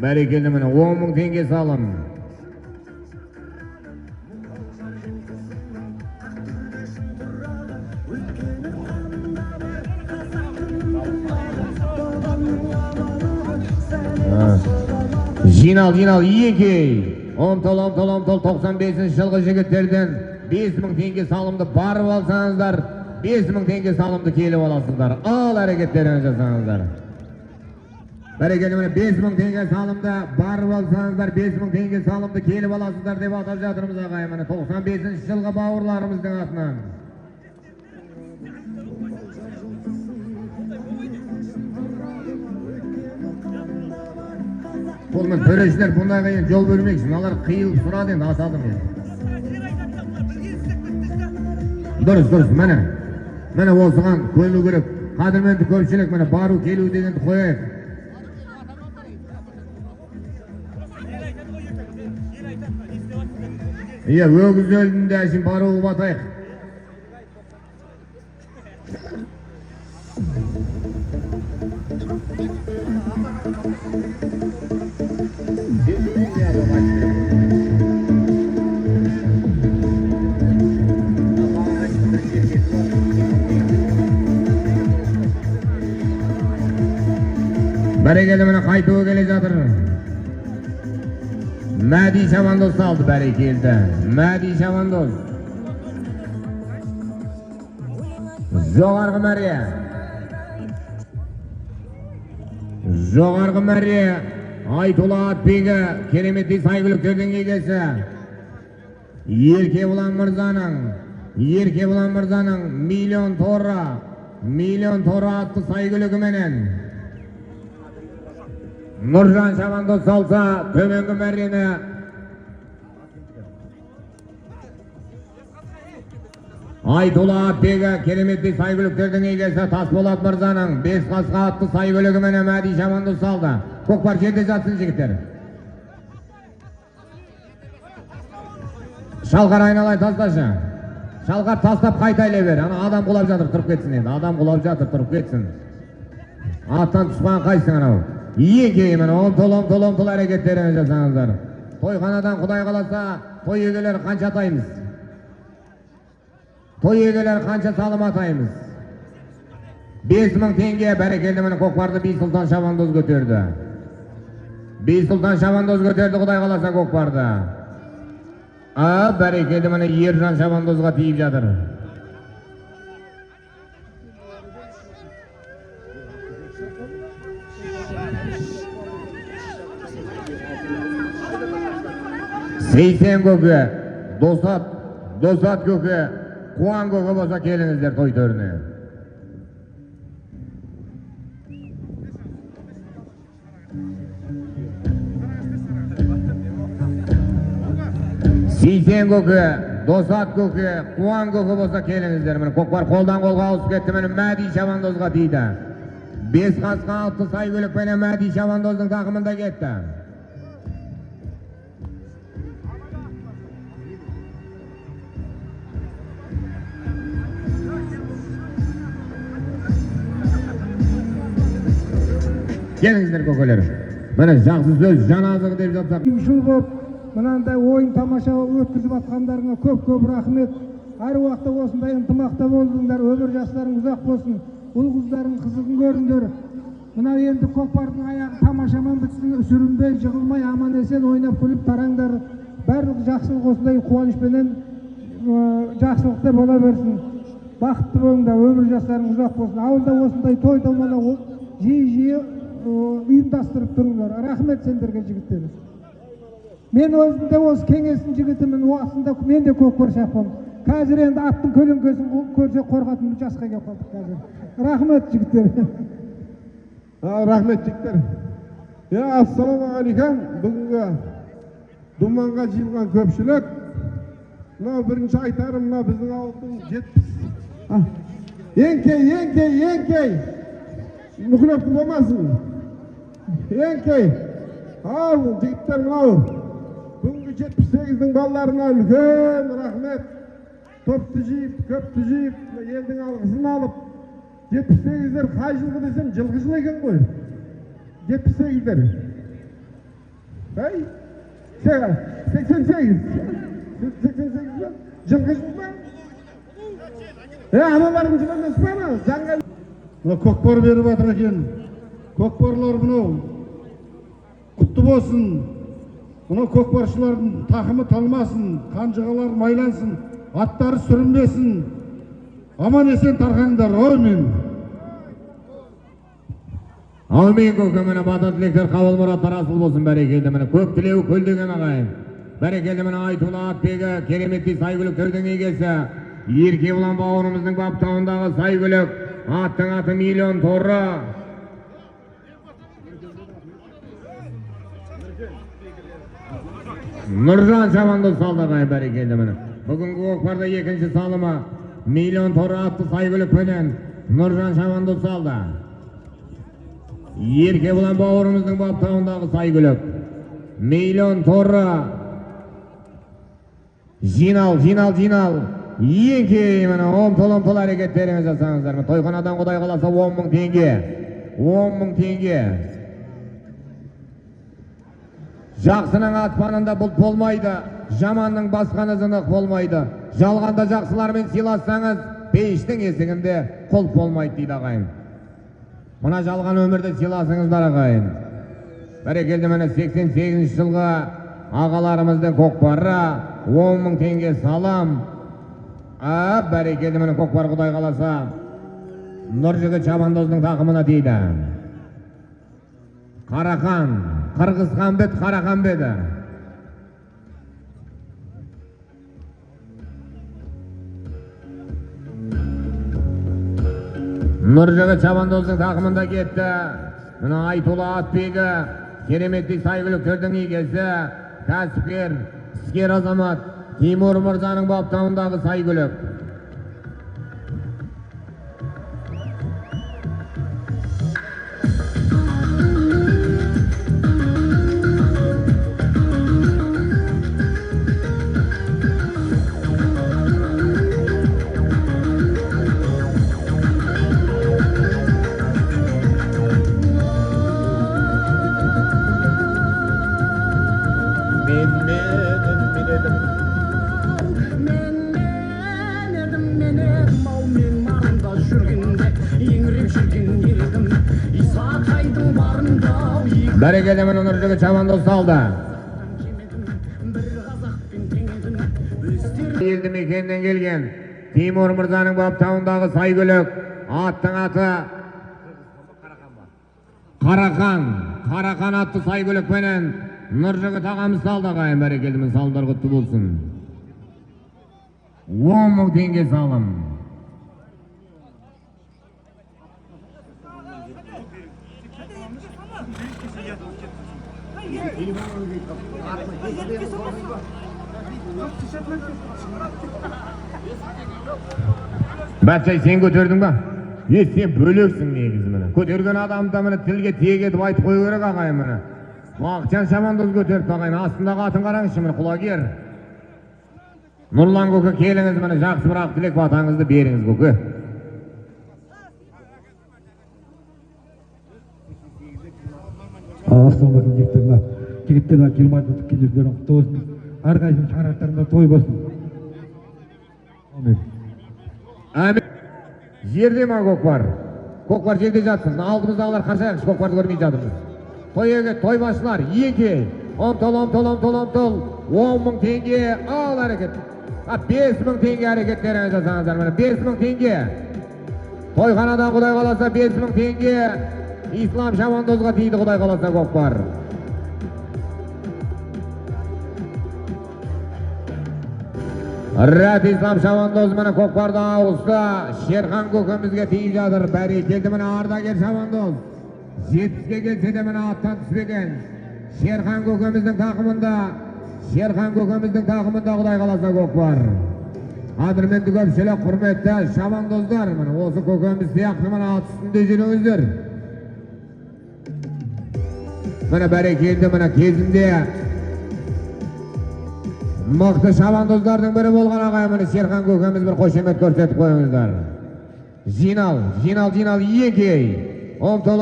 Бәрекелді міне 10.000 теңге салым. Жинал, иекей. Omtol 95 жылғы жігіттерден 5.000 теңге салымды барып алсаңыздар, 5.000 теңге салымды келіп аласыздар. Ал әрекеттерін жасаңыздар. Бәрекелді міне 5.000 теңге салымды барып алсаңыздар, 5.000 теңге салымды келіп аласыздар деп атап жатырмыз ағайын. Міне 95 жылғы бауырларымыздың атынан. Бұл мен төрешілер бұндайға енді жол бөлмекшін, алар қиылып сұрады енді асадым енді. Дұрыс, міне осыған көну керек. Қадірменді көпшілік міне бару келу дегенді қояйық. Иә, өгіз өлдінде әшін баруға батайық. Berekeli mana qaytib kelajadir. Madi Shabandoz saldi berekeli. Madi Shabandoz. Jo'g'arg'i Mariya. Jo'g'arg'i Mariya. Aytullo Atbega keremetli sayg'uliklarning egasi. Yerke bilan Mirzaning million to'ra atlı sayg'uligi menen Nurjan Shabandoz salsa tömengi Mariyani Aytullo Atbega keremetli sayg'uliklarning egasi Taspolat Mirzaning 5 qasqa atlı sayg'uligi menen Madi Shabandoz saldi. Ko'kpar yerda jatsin jigitlar. Şalqar aynalay taslaşı. Şalqar taslap qaytaylaver. Ana adam qulab жатыр, turib ketsin endi. Adam qulab жатыр, turib ketsin. Atdan tushgan qaysin ana bu? Yekeyi mana tolom hareketlerini jasanızlar. Toyxonadan Xudoy qalasa, to'y egalari qancha ataymiz? To'y egalari qancha salom ataymiz? 5000 tenge barakeldi mana Ko'kparda Biysulton Shabandoz ko'terdi. Biysulton Shabandoz ko'terdi Xudoy qalasa Ko'kparda. Barakeldi mana Yerjan Shabandozga tiyib жатыр. Seysen ko'ki, Dosat ko'ki, Quvan ko'ki bo'lsa kelingizlar to'y to'rine. Seysen ko'ki, Dosat ko'ki, Quvan ko'ki bo'lsa kelingizlar. Mana Ko'kpar qo'ldan qo'lga o'sib ketdi. Mana Madi Shabandozga tiydi. 5 qasqa 6 sayg'ulik bilan Madi Shabandozning taqimida ketdi. Gelingizler ko'kalarim. Mana yaxshi so'z janozig deb жатсақ. Shul bo'lib, mынандай o'yin tomosha o'tkazib atqanlarga ko'p rahmet. Har vaqtda o'shunday intimoqda bo'ldinglar. Ömür yoshlaring uzoq bo'lsin. Ul-qizlaring qizig'in ko'ringlar. Mana endi Ko'kparning oyog'i tomoshaman bitsin, sürünbey, jig'ilmay, aman esen o'ynab kulib taranglar. Barliq yaxshilik o'sday quvonch bilan yaxshilikda bo'la bersin. Baxtli bo'linglar, ömür yoshlaring uzoq bo'lsin. Avvalda o'shunday to'y tomona jiy uyumdastırıp dururlar. Rahmet senderge jigitler. Men özümde oz kengesin jigitimin uasında men de Ko'kpar şapam. Kazir endi attın kölönkösün körse korkatın jaska kep kaldık kazir. Rahmet jigitler. Rahmet jigitler. Ya assalamu alaykum. Bugunga Dumanга jilgan köpçülük. Mına birinci aytarım, mına bizning avulning 70. Yenkey. Muhlap bo'lmasin. Yenkey. Al, jigitler al. Bugungi 78'ning ballarına ulkan rahmet. Toptu jiyip, köptü jiyip, elдің algısını alıp 78'ler qay жылғы desem, жылғы жыл ekan qo'y. 78'ler. Hey? 88. 88'ler. Жылғы жыл mı? Analarım jıl emas mı? Жаңа Ko'kpar berip atır ekan. Ko'kparlar bunu kutlu olsun. Bunu Ko'kparçıların takımı talmasın, kanjıgalar maylansın, atları sürünmesin. Aman esen tarqanglar, amin. Amin ko'ka, mana badatliklar qabul murodlar asıl bo'lsin barakeldi. Mana ko'p tilevi ko'ldigan ag'ayim. Barakeldi mana Aytullo Atbega keremetli sayg'uliklarning egasi. Yerke bilan bog'rimizning baptog'indagi sayg'ulik. Attın atı milyon torra. Nurjan Shabandoz saldı barakeldi mana. Bugungi Ko'kparda ikinci salımı milyon torra attı sayg'ulik bilan Nurjan Shabandoz saldı. Yerke bilan bog'rimizning baptog'indagi sayg'ulik. Milyon torra. Jinal. Yenkey mana to'lom hareketlerimiz jasanızlar. Toyxonadan Xudoy qalasa 10.000 tenge. 10.000 tenge. Жақсының атпанында бұлт болмайды, жаманның басқаны зынық болмайды. Жалғанда жақсылармен сыйлассаңыз, пейіштің есігінде құлп болмайды дейді ағайын. Мына жалған өмірді сыйласыңыздар ағайын. Бәрекелді, міне 88 жылғы ағаларымыздың көкпары 10.000 теңге салам. Бәрекелді, міне көкпар Құдай қаласа Нұржігіт Шабандоздың тақымына дейді. Қарақан, Қырғызханбет Қарақанбеді. Нұржігіт Шабандоздың тақымында кетті. Мына Айтулы Атбегі, кереметтей сайгүліктердің игесі, кәсіпкер, іскер азамат Тимур Мырзаның баптауындағы сайгүлік. Бәрекелді, міне Нұржігіт Шабандоз салды. Елді мекеннен келген Тимур Мырзаның баптауындағы сайгүлік. Аттың аты Қарақан атты сайгүлікпенен Нұржігіт ағамыз салды ағайын. Бәрекелді, міне салдар құтты болсын. 10.000 теңге салым. Бәтшай, сен көтердің ба? Сен бөлексің негізі міне. Көтерген адамда міне тілге тиек етіп айтып қою керек ағайын міне. Бақытжан Шабандоз көтерді ағайын. Астындағы атын қараңызшы міне, құлагер. Нұрлан көке, келіңіз міне, жақсы бір ақ тілек батаңызды беріңіз көке. Ассалаумағалейкум жігіттеріне, жігіттеріне келмайды өтіп келдерін құтты болсын. Әрқайсының шаңырақтарында той болсын. Әмин. Жерде ма көкпар? Көкпар жерде жатсын. Алдымыздағылар қашайықшы, көкпарды көрмей жатырмыз. Той басшылар, еке, омтол, 10.000 теңге, ал әрекет. 5.000 теңге әрекеттерін жасаңыздар міне, 5.000 теңге. Тойханадан Құдай қаласа 5.000 теңге. Ислам Шабандозға тиді Құдай қаласа көкпар. Рәт Ислам Шабандоз міне көкпарды ауызды. Шерхан көкемізге тиіп жатыр. Бәрекелді, міне ардагер Шабандоз. 70-ге келсе де міне аттан түспеген. Шерхан көкеміздің тақымында Құдай қаласа көкпар. Қадірменді көпшілік құрметті Шабандоздар, міне осы көкеміз сияқты міне ат үстінде жүріңіздер. Міне бәрекелді, міне кезінде мықты Шабандоздардың бірі болған ағайын, міне Шерхан көкеміз бір қошемет көрсетіп қойыңыздар. Жинал, еңкей. Омтол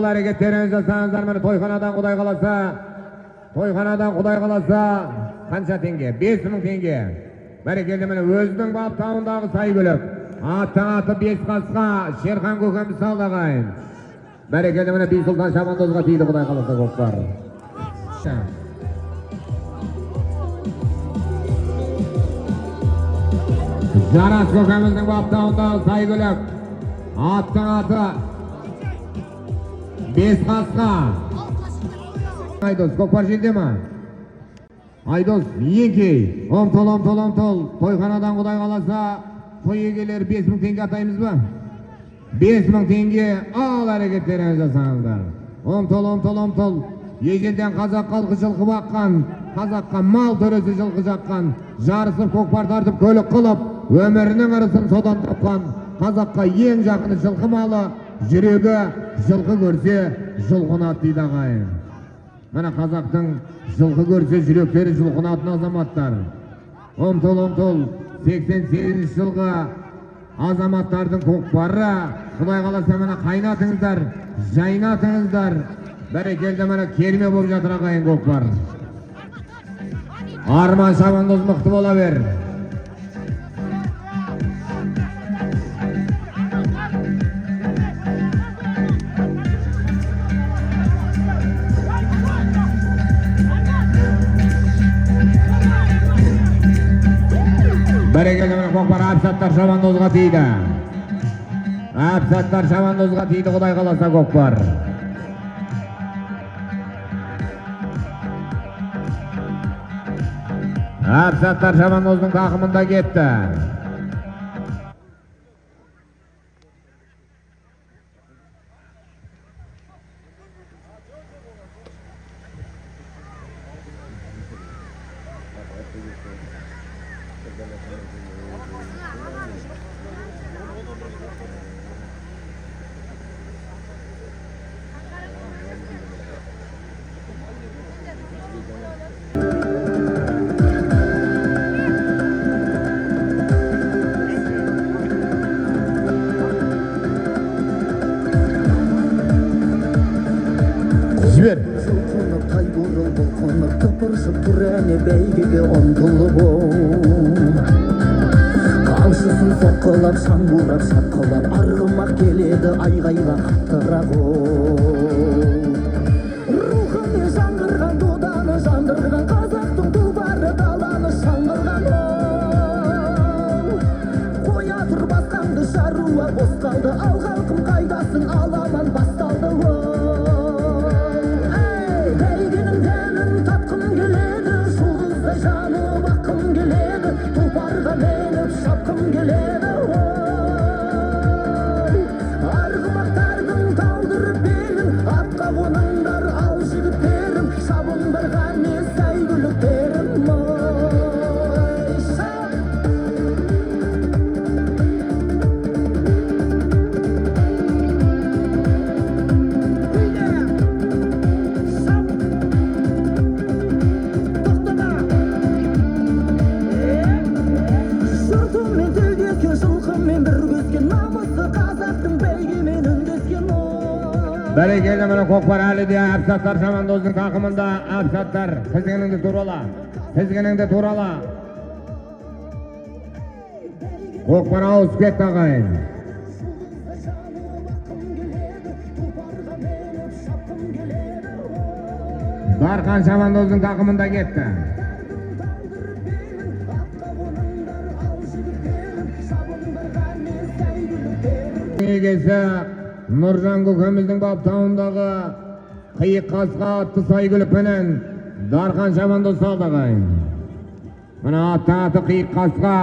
әрекеттеріңіз жасаңыздар міне. Тойханадан Құдай қаласа қанша теңге? 5.000 теңге. Бәрекелді, міне өзінің баптауындағы сайгүлік. Аттың аты 5 қасқа Шерхан көкеміз салды ағайын. Бәрекелді, міне Бейсұлтан Шабандозға тиді Құдай қаласа көкпар. Жарас көкеміздің баптауындағы сайгүлік. Аттың аты 5 қасқа. Айдос, көкпар жерде ма? Айдос, еңкей. Омтол. Тойханадан Құдай қаласа той егелері 5.000 теңге атаймыз ба? 5.000 теңге, ал әрекеттеріңіз жасаңыздар. Омтол. Ежелден қазақ халқы жылқы баққан, қазаққа мал төресі жылқы жаққан, жарысып көкпар тартып көлік қылып, өмірінің ырысын содан тапқан, қазаққа ең жақыны жылқы малы, жүрегі жылқы көрсе жұлқынат дейді ағайын. Міне қазақтың жылқы көрсе жүректері жұлқынатын азаматтар. Омтол 88 жылғы азаматтардың көкпары. Құдай қаласа міне қайнатыңыздар, жайнатыңыздар. Бәрекелді, міне керме болып жатыр ағайын көкпар. Arman Şamandoz mıktı bola ber. Berekeli bir kokbar Absattar Şamandoz'a tiydi. Absattar Şamandoz'a tiydi, Xuday qalasa kokbar. Absattar Şamandoz'un takımında gitti. Жібер. Қалшысын соққылап, шаңғылап, шапқылап, арғымақ келеді айғайға қаттырақ рухыны жаңғырған, доданы жандырған, қазақтың тұлпары даланы шаңғырған қоя тұр басқанды шаруа бос қалды, ал халқым қайдасың, аламан басталды бәйгенің дәмін татқым келеді, жұлдыздай жанып аққым келеді, тұлпарға меніп шапқым келеді арғымақтардың талдырып белін, атқа қоныңдар ал жігіттерім, шабыңдарға не сәйгүліктерім Berekeli bir kokbar hali diye Absattar Şamandoz'un takımında. Absattar tizgininde durala. Tizgininde durala. Kokbar ağız ketті ağayın. Darkan Şamandoz'un takımında gitti. Egesi Nurjan Kökemizдің баптауындағы қиық қасқа атты сайгүлікпенен Darkan Şamandoz салды ağayın. Мына аты қиық қасқа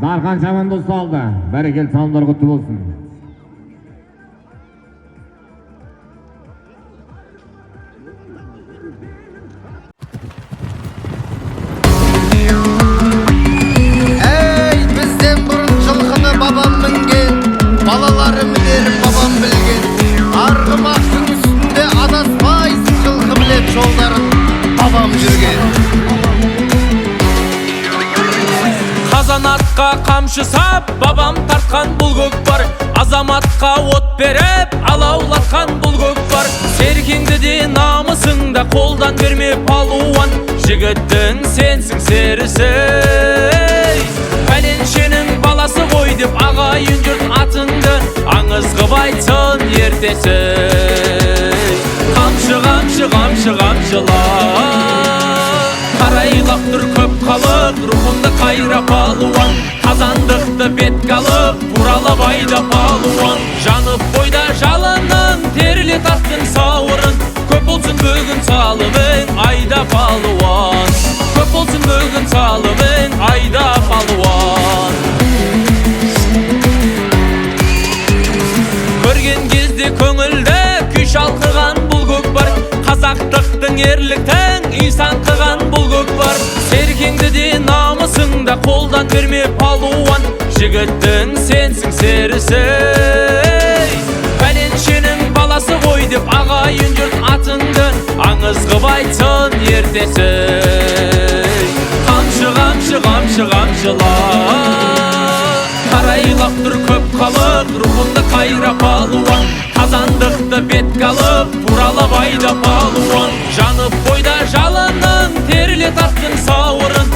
Darkan Şamandoz салды. Berekeli salımlar құтты болсын. Ey bizden burun жылқыны babam minген, balaları bilerim babam bilgen. Argımaktın üstünde adaspaysın, жылқы bilep жолдарын babam жүрген. Қазанатқа қамшы сап, babam тартқан бұл көкпар. Азаматқа от беріп, алаулатқан бұл көкпар. Серкеңді де намысыңда қолдан берме палуан. Жігіттің сенсің серісі. Пәленшенің баласы ғой деп ағайын жұрт атыңды аңыз қып айтсын ертесі. Қамшы, қамшы, қамшы, қамшыла. Қарайлап тұр көп халық, рухымды қайра палуан. Қазандықты бетке алып, туралап айда палуан. Жанып бойда жалының, терле таттың сауырын. Көп болсын бүгін салымың, айда палуан. Көп болсын бүгін салымың, айда палуан. Көрген кезде көңілді күй шалқыған бұл көкпар. Қазақтықтың ерліктің исан қыған бұл көкпар. Серкеңді де намысыңда қолдан берме палуан. Жігіттің сенсің серісі. Пәленшенің баласы ғой деп ағайын жұрт атыңды аңыз қып айтсын ертесі. Қамшы, қамшы, қамшы, қамшыла. Қарайлап тұр көп халық, рухымды қайра палуан. Қазандықты бетке алып, туралап айда палуан. Жанып бойда жалының, терле тарттың сауырын.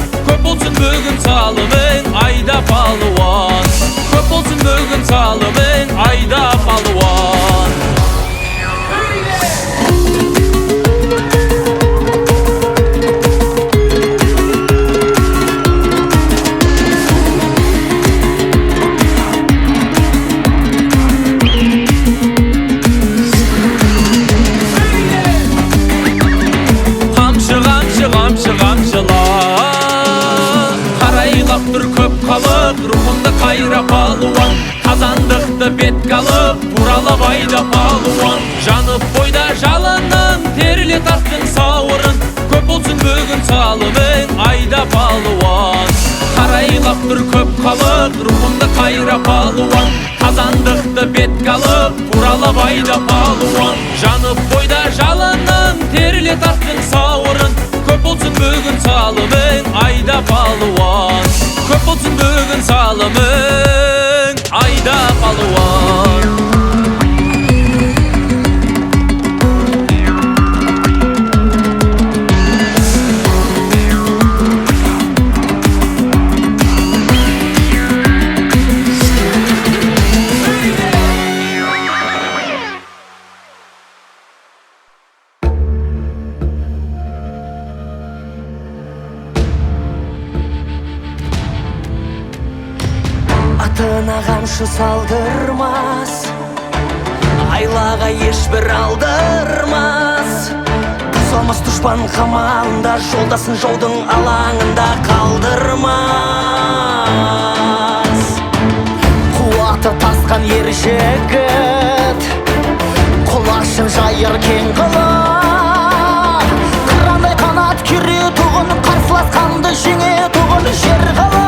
кайра палуан, қазандықты бетке алып туралап айда палуан. Жанып бойда жалының, терле тастың сауырын, көп болсын бүгін салымың айда палуан. Қарайлап тұр көп халық, рухымды қайра палуан, қазандықты бетке алып туралап айда палуан. Жанып бойда жалының, терле тастың сауырын, көп болсын бүгін салымың айда палуан. Көп болсын бүгін салымың айда палуан. Атына қамшы салдырмас, айлаға ешбір алдырмас. Тұзамас дұшпан қамалында, жолдасын жаудың алаңында қалдырмас. Қуаты тасқан ер жігіт, құлашын жайыр кең қылып, қырандай қанат күйре тұғын, қарсыласқанды жеңе тұғын жер қылып.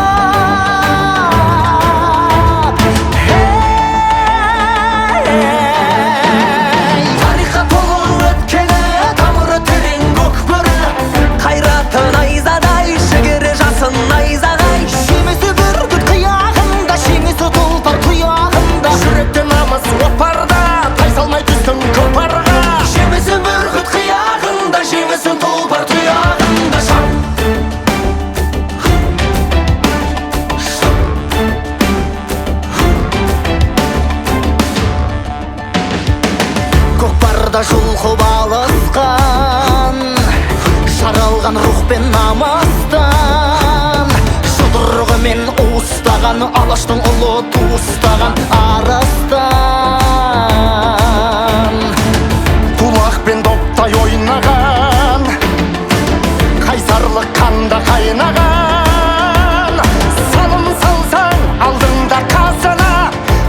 Жұлқып алысқан, жаралған рухпен намыстан, жұдырығымен уыстаған, алаштың ұлы туыстаған арыстан. Тулақпен доптай ойнаған, қайсарлық қанда қайнаған. Салым салсаң алдыңда қасына,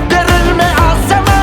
берілме азамат.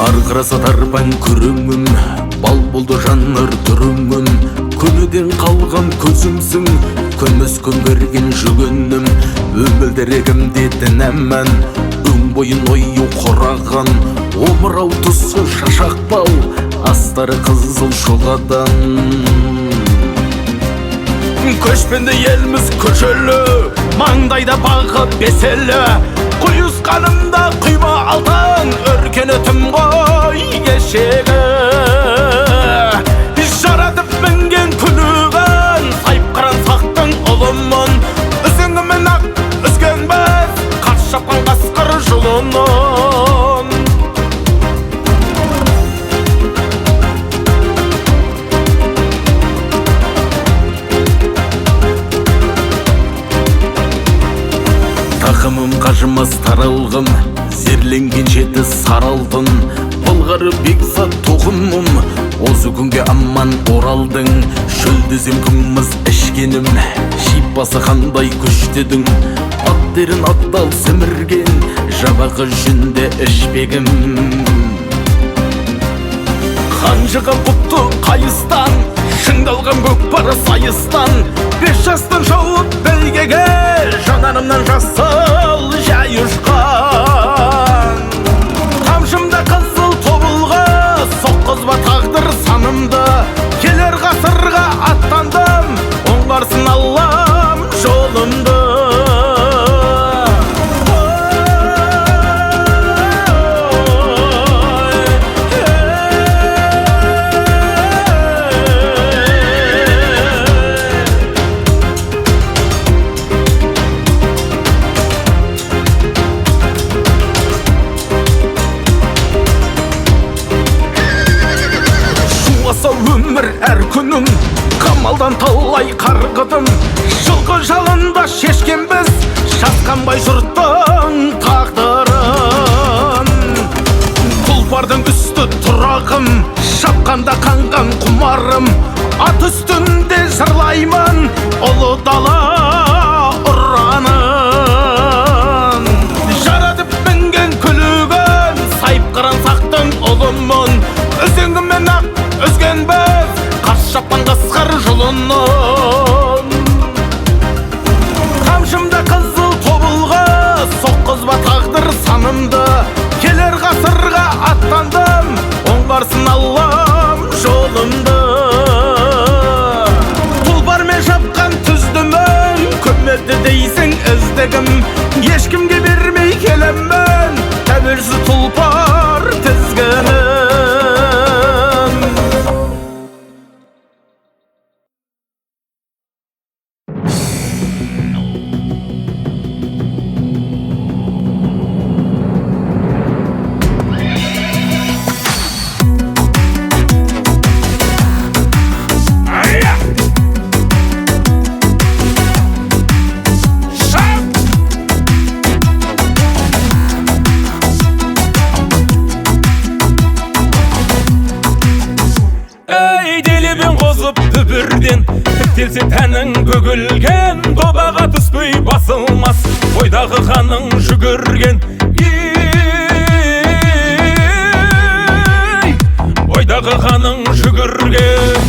Арқыраса тарпан күрімім, бал болды жаныр түрімім. Көнеден қалған көзімсің, көміс көңгерген жүгінім. Өмілдірегім дедін әмін, өң бойын ойы құраған. Омырау тұсы шашақпау, астары қызыл шоғадан. Көшпенді елміз көшелі, маңдайда бағы беселі. Құйысқанымда құйма алтын, өркені түм ғой кешегі. Тажымас таралғым, зерленген жеті саралтын. Болғары бекзат тоғымым, осы күнге амман оралдың. Шөлдізем күміз ішкенім, шипасы қандай күштедің. Аттерін аттал сімірген, жабақы жүнде ішпегім. Қанжыға құтты қайыстан, шыңдалған көкпары сайыстан. 5 жастан шауып бәйгеге, жанарымнан жасыл жай ұшқан. Қамшымда қызыл тобылғы, соққызба тағдыр санымды. Келер ғасырға аттандым, оңғарсын Аллам жолымды. Өмір әр күнім, қамалдан талай қарғыдым. Жылқы жалында шешкен біз, жасқанбай жұрттың тағдырын. Тұлпардың үсті тұрағым, шапқанда қанған құмарым. Ат үстінде жырлаймын, ұлы дала ұранын. Жаратып мінген күлігін, сайып қыран сақтың ұлымын. Үзеңгімен ақ өзген біз, қарсы шапқан қасқыр жолының. Қамшымда қызыл тобылғы, соққызба тағдыр санымды. Келер ғасырға аттандым, оңғарсын Аллам жолымды. Тұлпармен шапқан түздімін, көмеді дейсің іздігім. Ешкімге бермей келемін, тәуелсіз тұлпар тізгінім. Тіктелсе тәнің көгілген, добаға түспей басылмас. Бойдағы қаның жүгірген, бойдағы қаның жүгірген.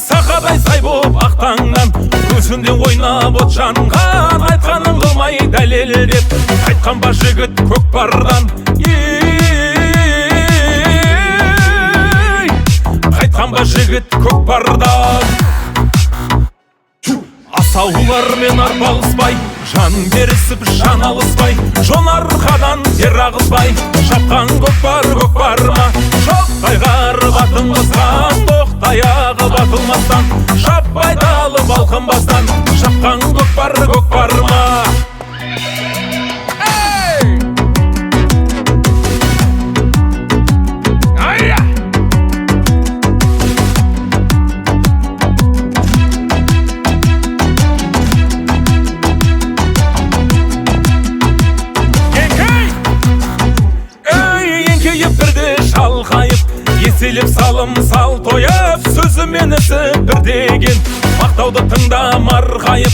Сақадай сай боп ақтаңнан, көзінде ойнап от жанған. Айтқаның қылмай дәлелдеп, айтқан ба жігіт көкпардан. Айтқанба жігіт көкпардан. Асаулармен арпалыспай, жан берісіп жан алыспай, жон арқадан тер ағызбай, шапқан көкпар көкпарма. Шоқтай қарып атын қысқан, тоқтай ағып атылмастан, шаппай талып алқынбастан, шапқан көкпар көкпарма. Еселеп салым сал тойып, сөзімен ісі бір деген, мақтауды тыңдамар қайып.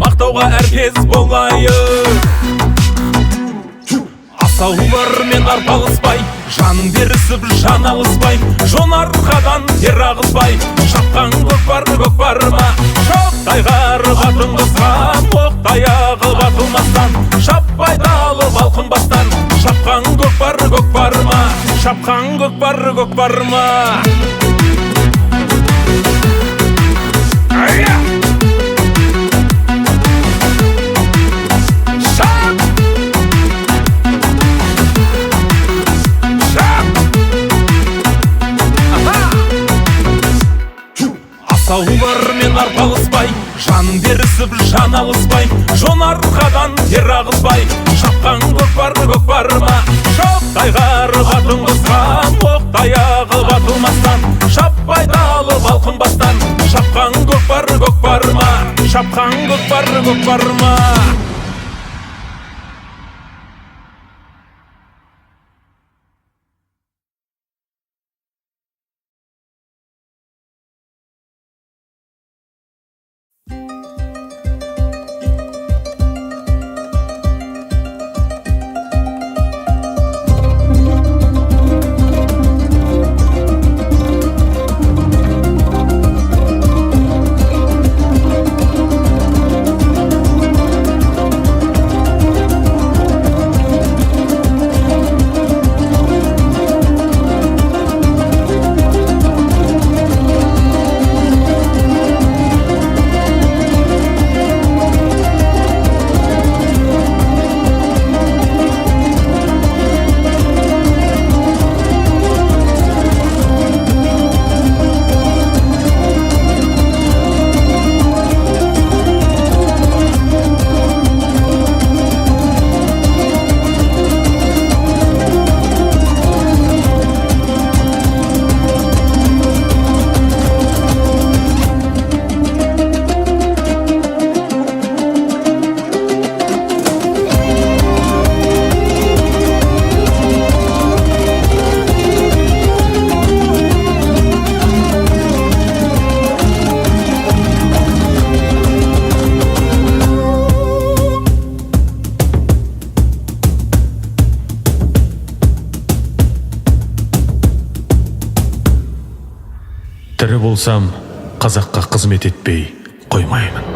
Мақтауға әркез болайық. Асаулармен арпалыспай, жан берісіп жан алыспай, жон арқадан тер ағызбай, шапқан көкпар көкпарма. Шоқтай қарып атын қысқан, тоқтай ағып атылмастан, шаппай талып алқынбастан, шапқан көкпар көкпарма. Шапқан көкпар көкпарма. Асаулармен арпалыспай, жан берісіп жан алыспай, жон арқадан тер ағызбай, шапқан көкпар көкпарма. Шоқтай қарып атын қысқан, тоқтай ағып атылмастан, шаппай талып алқынбастан, шапқан көкпар шапқан көкпар ма? Тірі болсам, қазаққа қызмет етпей қоймаймын.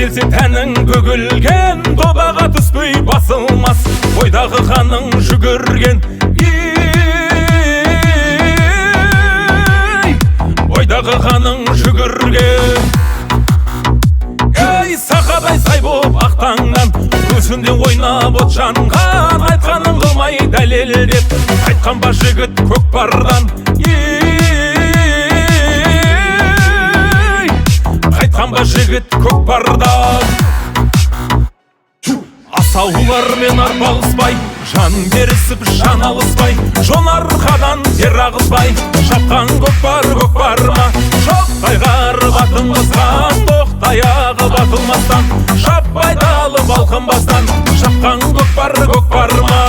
Келсе тәнің бөгілген, тобаға түспей басылмас, бойдағы қаның жүгірген. Бойдағы қаның жүгірген. Сақадай сай боп ақтаңнан, көзінде ойнап от жанған, айтқаның қылмай дәлелдеп, айтқан ба жігіт көкпардан. қамба жігіт көкпардан. Асаулармен арпалыспай, жан берісіп жан алыспай, жон арқадан тер ағызбай, шапқан көкпар ма, шоқтай қарып атын басқан, тоқтай ағып атылмастан, шаппай далып алқынбастан, шапқан көкпар ма.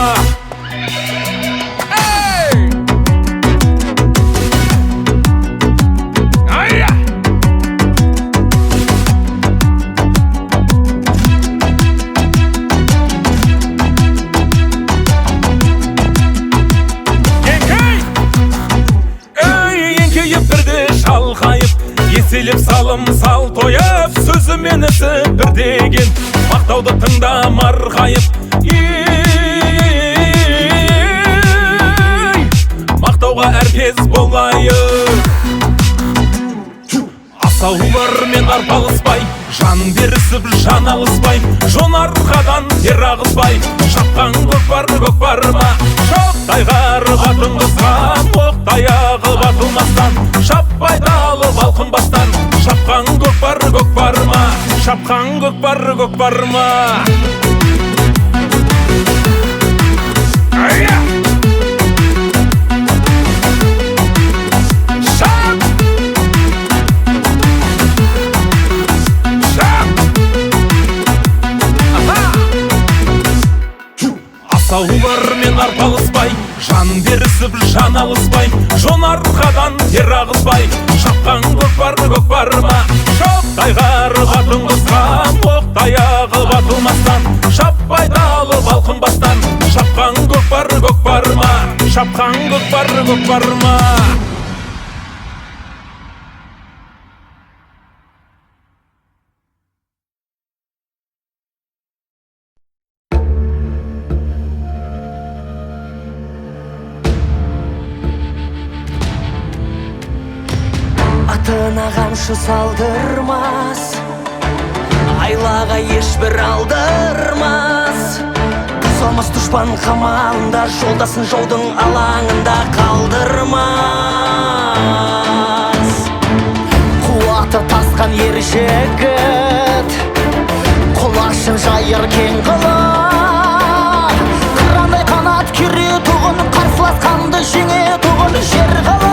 Еселеп салым сал тойып, сөзімен ісі бір деген, мақтауды тыңда марғайып. Мақтауға әркез болайық. Асаулармен арпалыспай, жан берісіп жан алыспай, жон арқадан тер ағызбай, шапқан көкпар ма, шоқтай қарып атын қысқан, оқтай ағып атылмастан, шаппай далып алқынбастан, шапқан көкпар ма, шапқан көкпар ма. Асаулармен арпалыспай, жан берісіп жан алыспай, жон арқадан тер ағызбай, шапқан көкпар ма, шоқтай қарып атын қысқан, оқтай ағып атылмастан, шаппай далып алқынбастан, шапқан көкпар ма, шапқан көкпар ма. Атына қамшы салдырмас, айлаға ешбір алдырмас. Солмас дұшпан қамалында, жолдасын жаудың алаңында қалдырмас. Қуаты тасқан ер жігіт, құлашын жайыр кең қылып, қырандай қанат күре тұғын, қарсыласқанды жеңе тұғын жер қылып.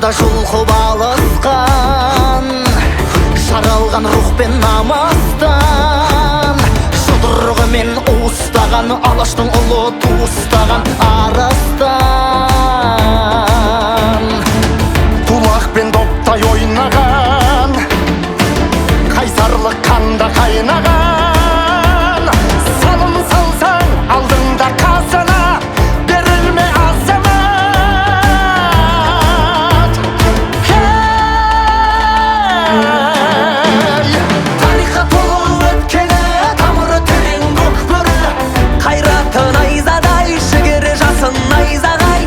Жұлқып алысқан, жаралған рухпен намыстан, жұдырығымен уыстаған, алаштың ұлы туыстаған арыстан. Тулақпен доптай ойнаған, қайсарлық қанда қайнаған, салым салсаң алдыңда қасына, берілме азамат. Найзадай, жігері жасын найзағай,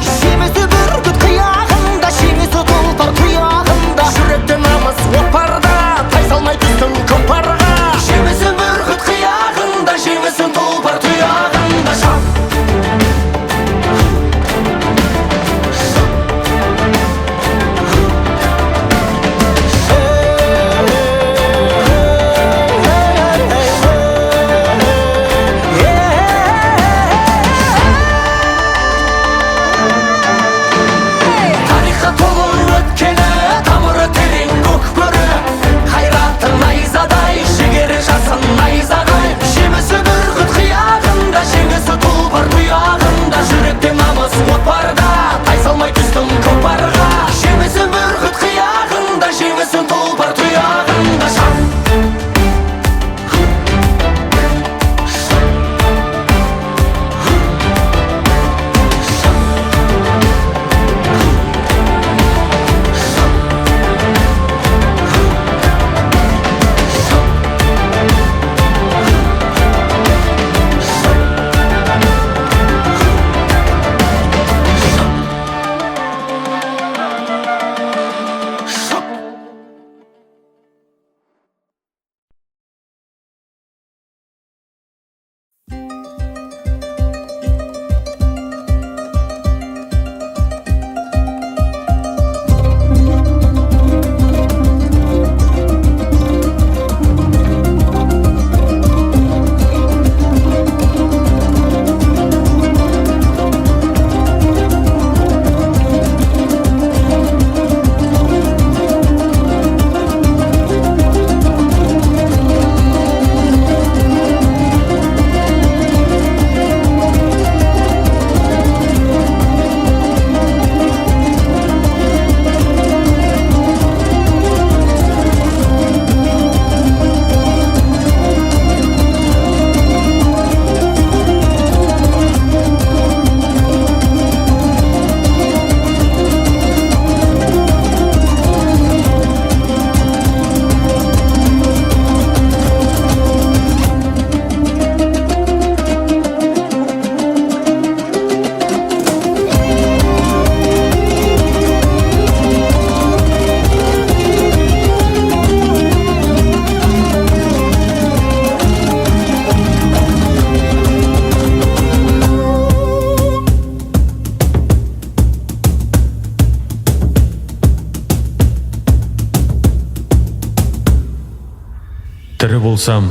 Тірі болсам,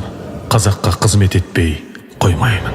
қазаққа қызмет етпей қоймаймын.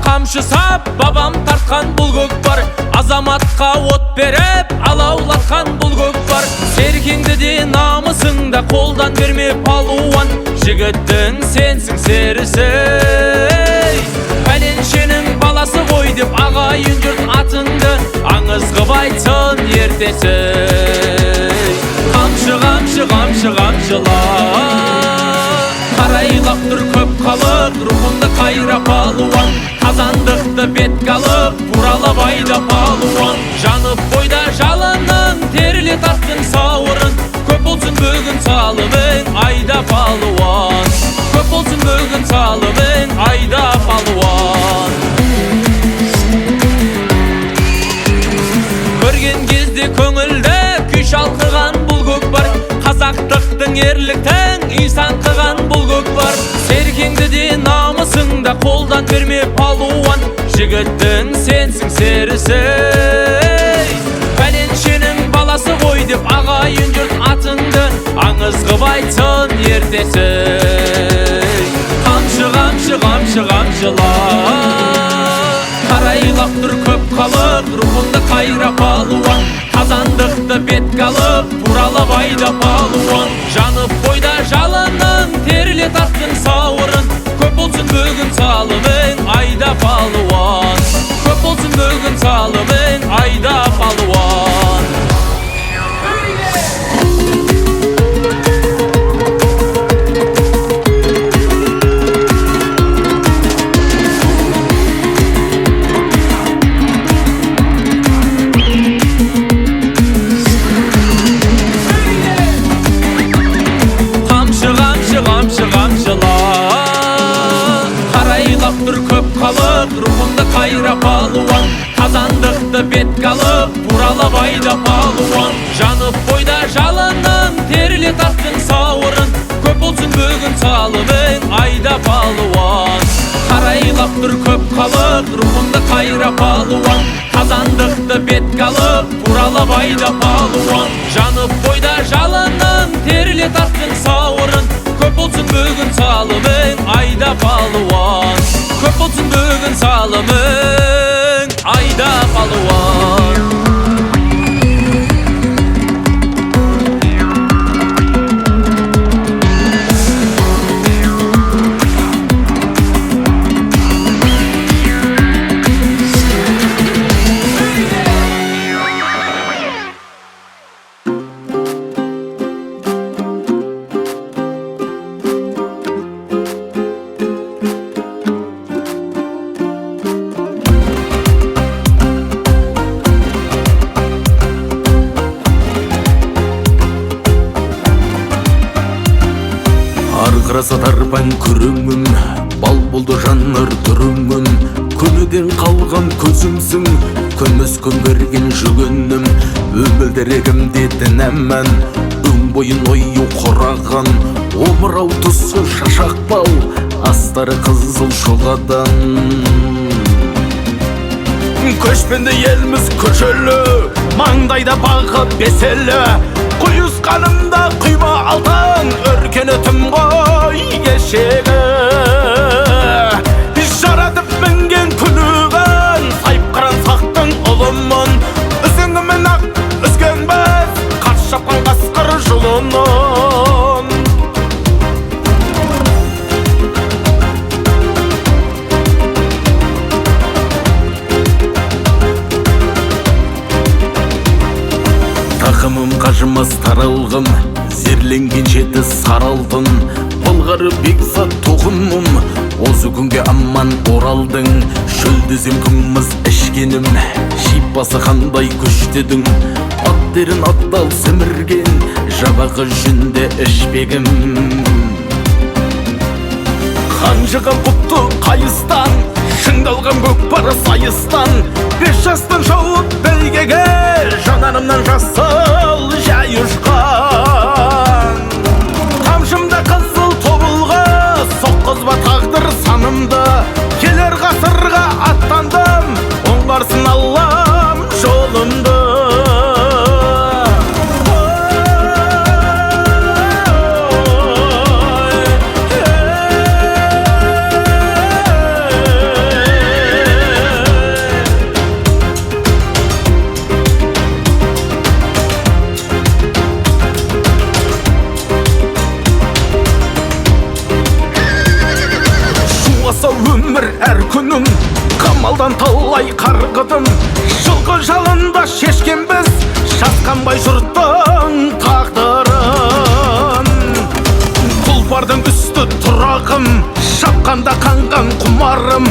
Қамшы сап, бабам тартқан бұл көкпар, азаматқа от беріп, алаулатқан бұл көкпар. Серкеңді де намысыңда қолдан берме палуан, жігіттің сенсің серісі. Пәленшенің баласы ғой деп ағайын жұрт атыңды аңыз қып айтсын ертесі. Қамшы, қамшы, қамшы, қамшыла, қарайлап тұр көп халық, рухымды қайра палуан. Қазандықты бетке алып, туралып айда палуан. Жанып бойда жалының, терле тарттың сауырын. Көп болсын бүгін салымың, айда палуан. Көп болсын бүгін салымың, айда палуан. Көрген кезде көңілді күй шалқыған бұл көкпар, қазақтықтың ерліктің үй саңқыған бұл көкпар. Серкеңді де намысыңда қолдан берме палуан, жігіттің сенсің серісі. Пәленшенің баласы ғой деп ағайын жұрт атыңды аңыз қып айтсын ертесі. Қамшы, қамшы, қамшы, қамшыла, қарайлап тұр көп халық, рухымды қайра палуан. Қазандықты бетке алып, туралып айда палуан. Жанып бойда жалының, терле тарттың сауырын. Көп болсын бүгін салымың, айда палуан. Көп болсын бүгін салымың, айда палуан. Рухымды қайра палуан, қазандықты бетке алып, туралып айда палуан. Жанып бойда жалының, терле тарттың сауырын. Көп болсын бүгін салымың, айда палуан. Қарайлап тұр көп халық, рухымды қайра палуан. Қазандықты бетке алып, туралап айда палуан. Жанып бойда жалынын, терле таттың сауырын. Көп болсын бүгін салымың, айда палуан. Көп болсын бүгін салымың, айда палуан. Арқыраса тарпан күріңім, бал болды жаныр түріңім. Көнеден қалған көзімсің, көміс көмберген жүгінім. Өмілдерегімде дінәмін, өң бойын ойы құраған. Омырау тұсы шашақпау, астары қызыл шұғадан. Көшпенді елміз көшелі, маңдайда бағы беселі. Құйысқанымда құйма алтын, өркенетім ғой кешегі. Жаратып мінген күнігін, сайып қыран сақтың ұлымын. Үзіңімен ақ үзген біз, қас шапқан қасқыр жұлынын. Тақымым қажымас таралғым, зерленген жеті саралдың. Былғары бекзат тоғымым, осы күнге аман оралдың. Шөлдізем күміз ішкенім, шипасы қандай күштедің. Аттерін аттал сімірген, жабағы жүнде ішпегім. Қанжыған құтты қайыстан, шыңдалған көкпары сайыстан. 5 жастан шауып бәйгеге, жанарымнан жасыл жай ұшқан. Қамшымда қызыл тобылғы, соққызба тағдыр санымды. Келер ғасырға аттандым, оңғарсын Аллам жолымды. Өмір әр күнім, қамалдан талай қарғыдым. Жылғы жалында шешкен біз, шасқанбай жұрттың тағдырын. Тұлпардың үсті тұрағым, шапқанда қанған құмарым.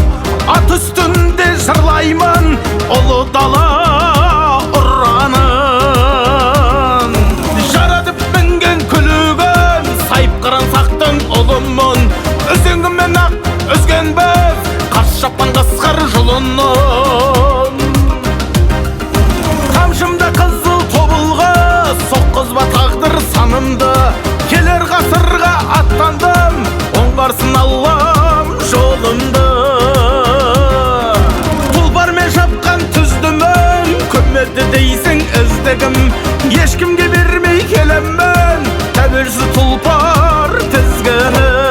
Ат үстінде жырлаймын, ұлы дала ұранын. Жаратып мінген күлігін, сайып қыран сақтың ұлымын. Үзеңімен ақ үзген біз, қас шапқан қасқыр жұлынын. Қамшымда қызыл тобылғы, соққызба тағдыр санымды. Келер ғасырға аттандым, оңғарсын Аллам жолымды. Тұлпармен шапқан түздімін, көмеді дейсің іздігім. Ешкімге бермей келемін, тәуелсіз тұлпар тізгінім.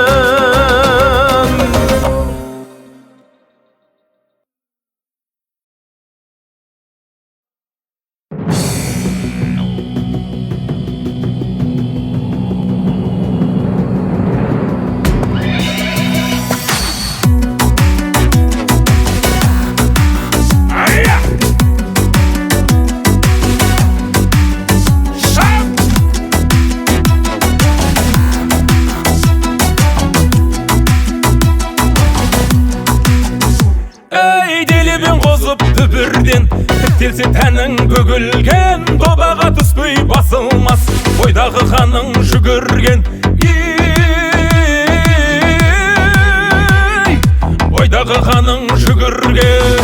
Тіктелсе тәнің бөгілген, добаға түспей басылмас. Бойдағы қаның жүгірген, бойдағы қаның жүгірген.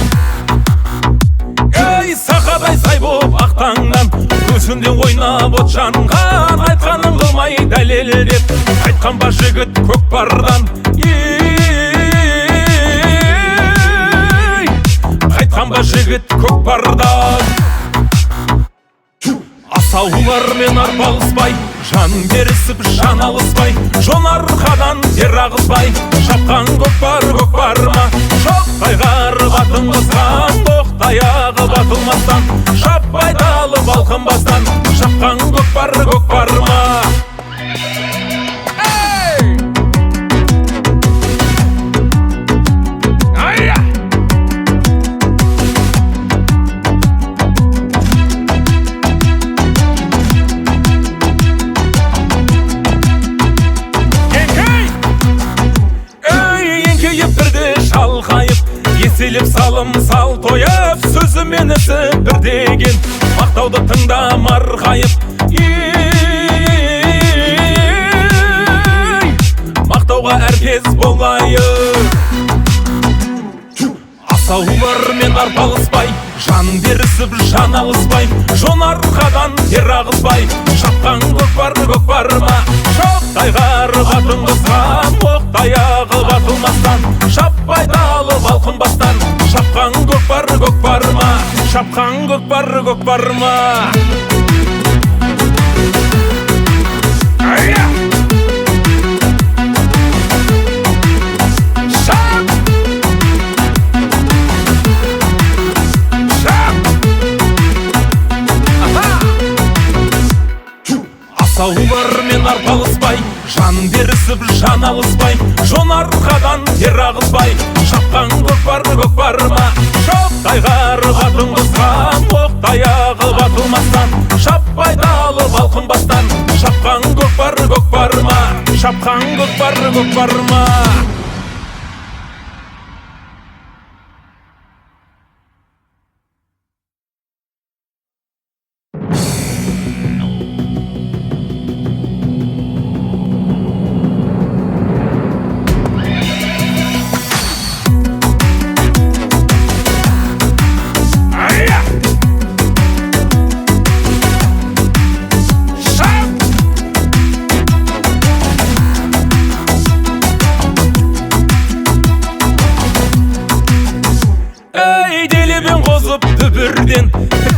Ей, сақадай сай боп ақтаңнан, көзінде ойнап от жанған. Айтқаның қылмай дәлелдеп, айтқан ба жігіт көкпардан. Қайтқанба жігіт көкпардан Асаулармен арпалыспай, жан берісіп жан алыспай, жон арқадан тер ағызбай, шапқан көкпар ма, шоқтай қарып атын қысқан, тоқтай ағып атылмастан, шаппай далып алқынбастан, шапқан көкпар ма. Еселіп салым сал тойып, сөзімен ісі бір деген, мақтауды тыңда марғайып. Мақтауға әркез болайық. Асаулармен арпалыспай, жан берісіп жан алыспай, жон арқадан тер ағызбай, шапқан көкпар ма, шоқтай қарып атын қысқан, оқтай ағып атылмастан, шаппай далып алқынбастан, шапқан көкпар ма, шапқан көкпар ма. Асаулармен арпалыспай, жан берісіп жан алыспай, жон арқадан тер ағызбай, шапқан көкпар ма, шоқтай қарып атын қысқан, оқтай ағып атылмастан, шаппай далып алқынбастан, шапқан көкпар ма, шапқан көкпар ма.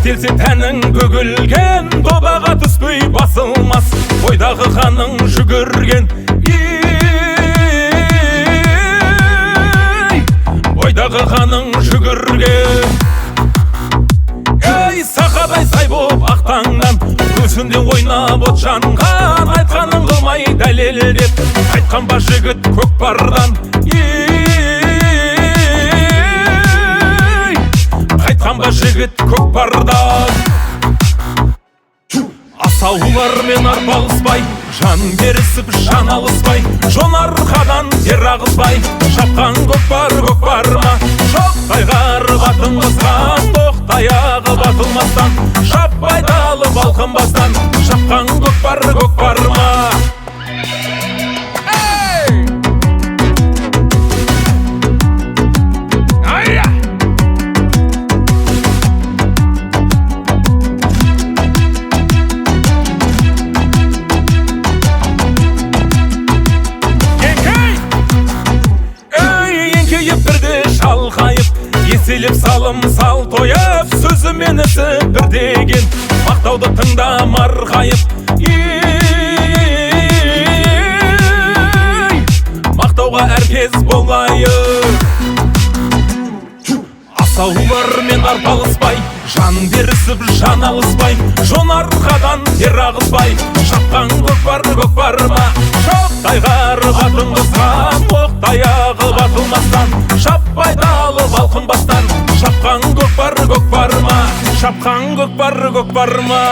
Тіктелсе тәнің бөгілген, добаға түспей басылмас, ойдағы қаның жүгірген. Ойдағы қаның жүгірген. Сақадай сай боп ақтаңнан, көзінде ойнап от жанған, айтқаның қылмай дәлелдеп, айтқан ба жігіт көкпардан. Қайтқанба жігіт көкпардан. Асаулармен арпалыспай, жан берісіп жан алыспай, жон арқадан тер ағызбай, шапқан көкпар ма, шоқтай қарып атын қысқан, тоқтай ағып атылмастан, шаппай далып алқынбастан, шапқан көкпар ма. Еселіп салым сал тойып, сөзімен ісі бір деген, мақтауды тыңда марғайып. Мақтауға әркез болайық. Асаулармен арпалыспай, жан берісіп жан алыспай, жон арқадан тер ағызбай, шапқан көкпар ма, шоқтай қарып атын қысқан, оқтай ағып атылмастан, шаппай далып алқынбастан, шапқан көкпар ма, шапқан көкпар ма.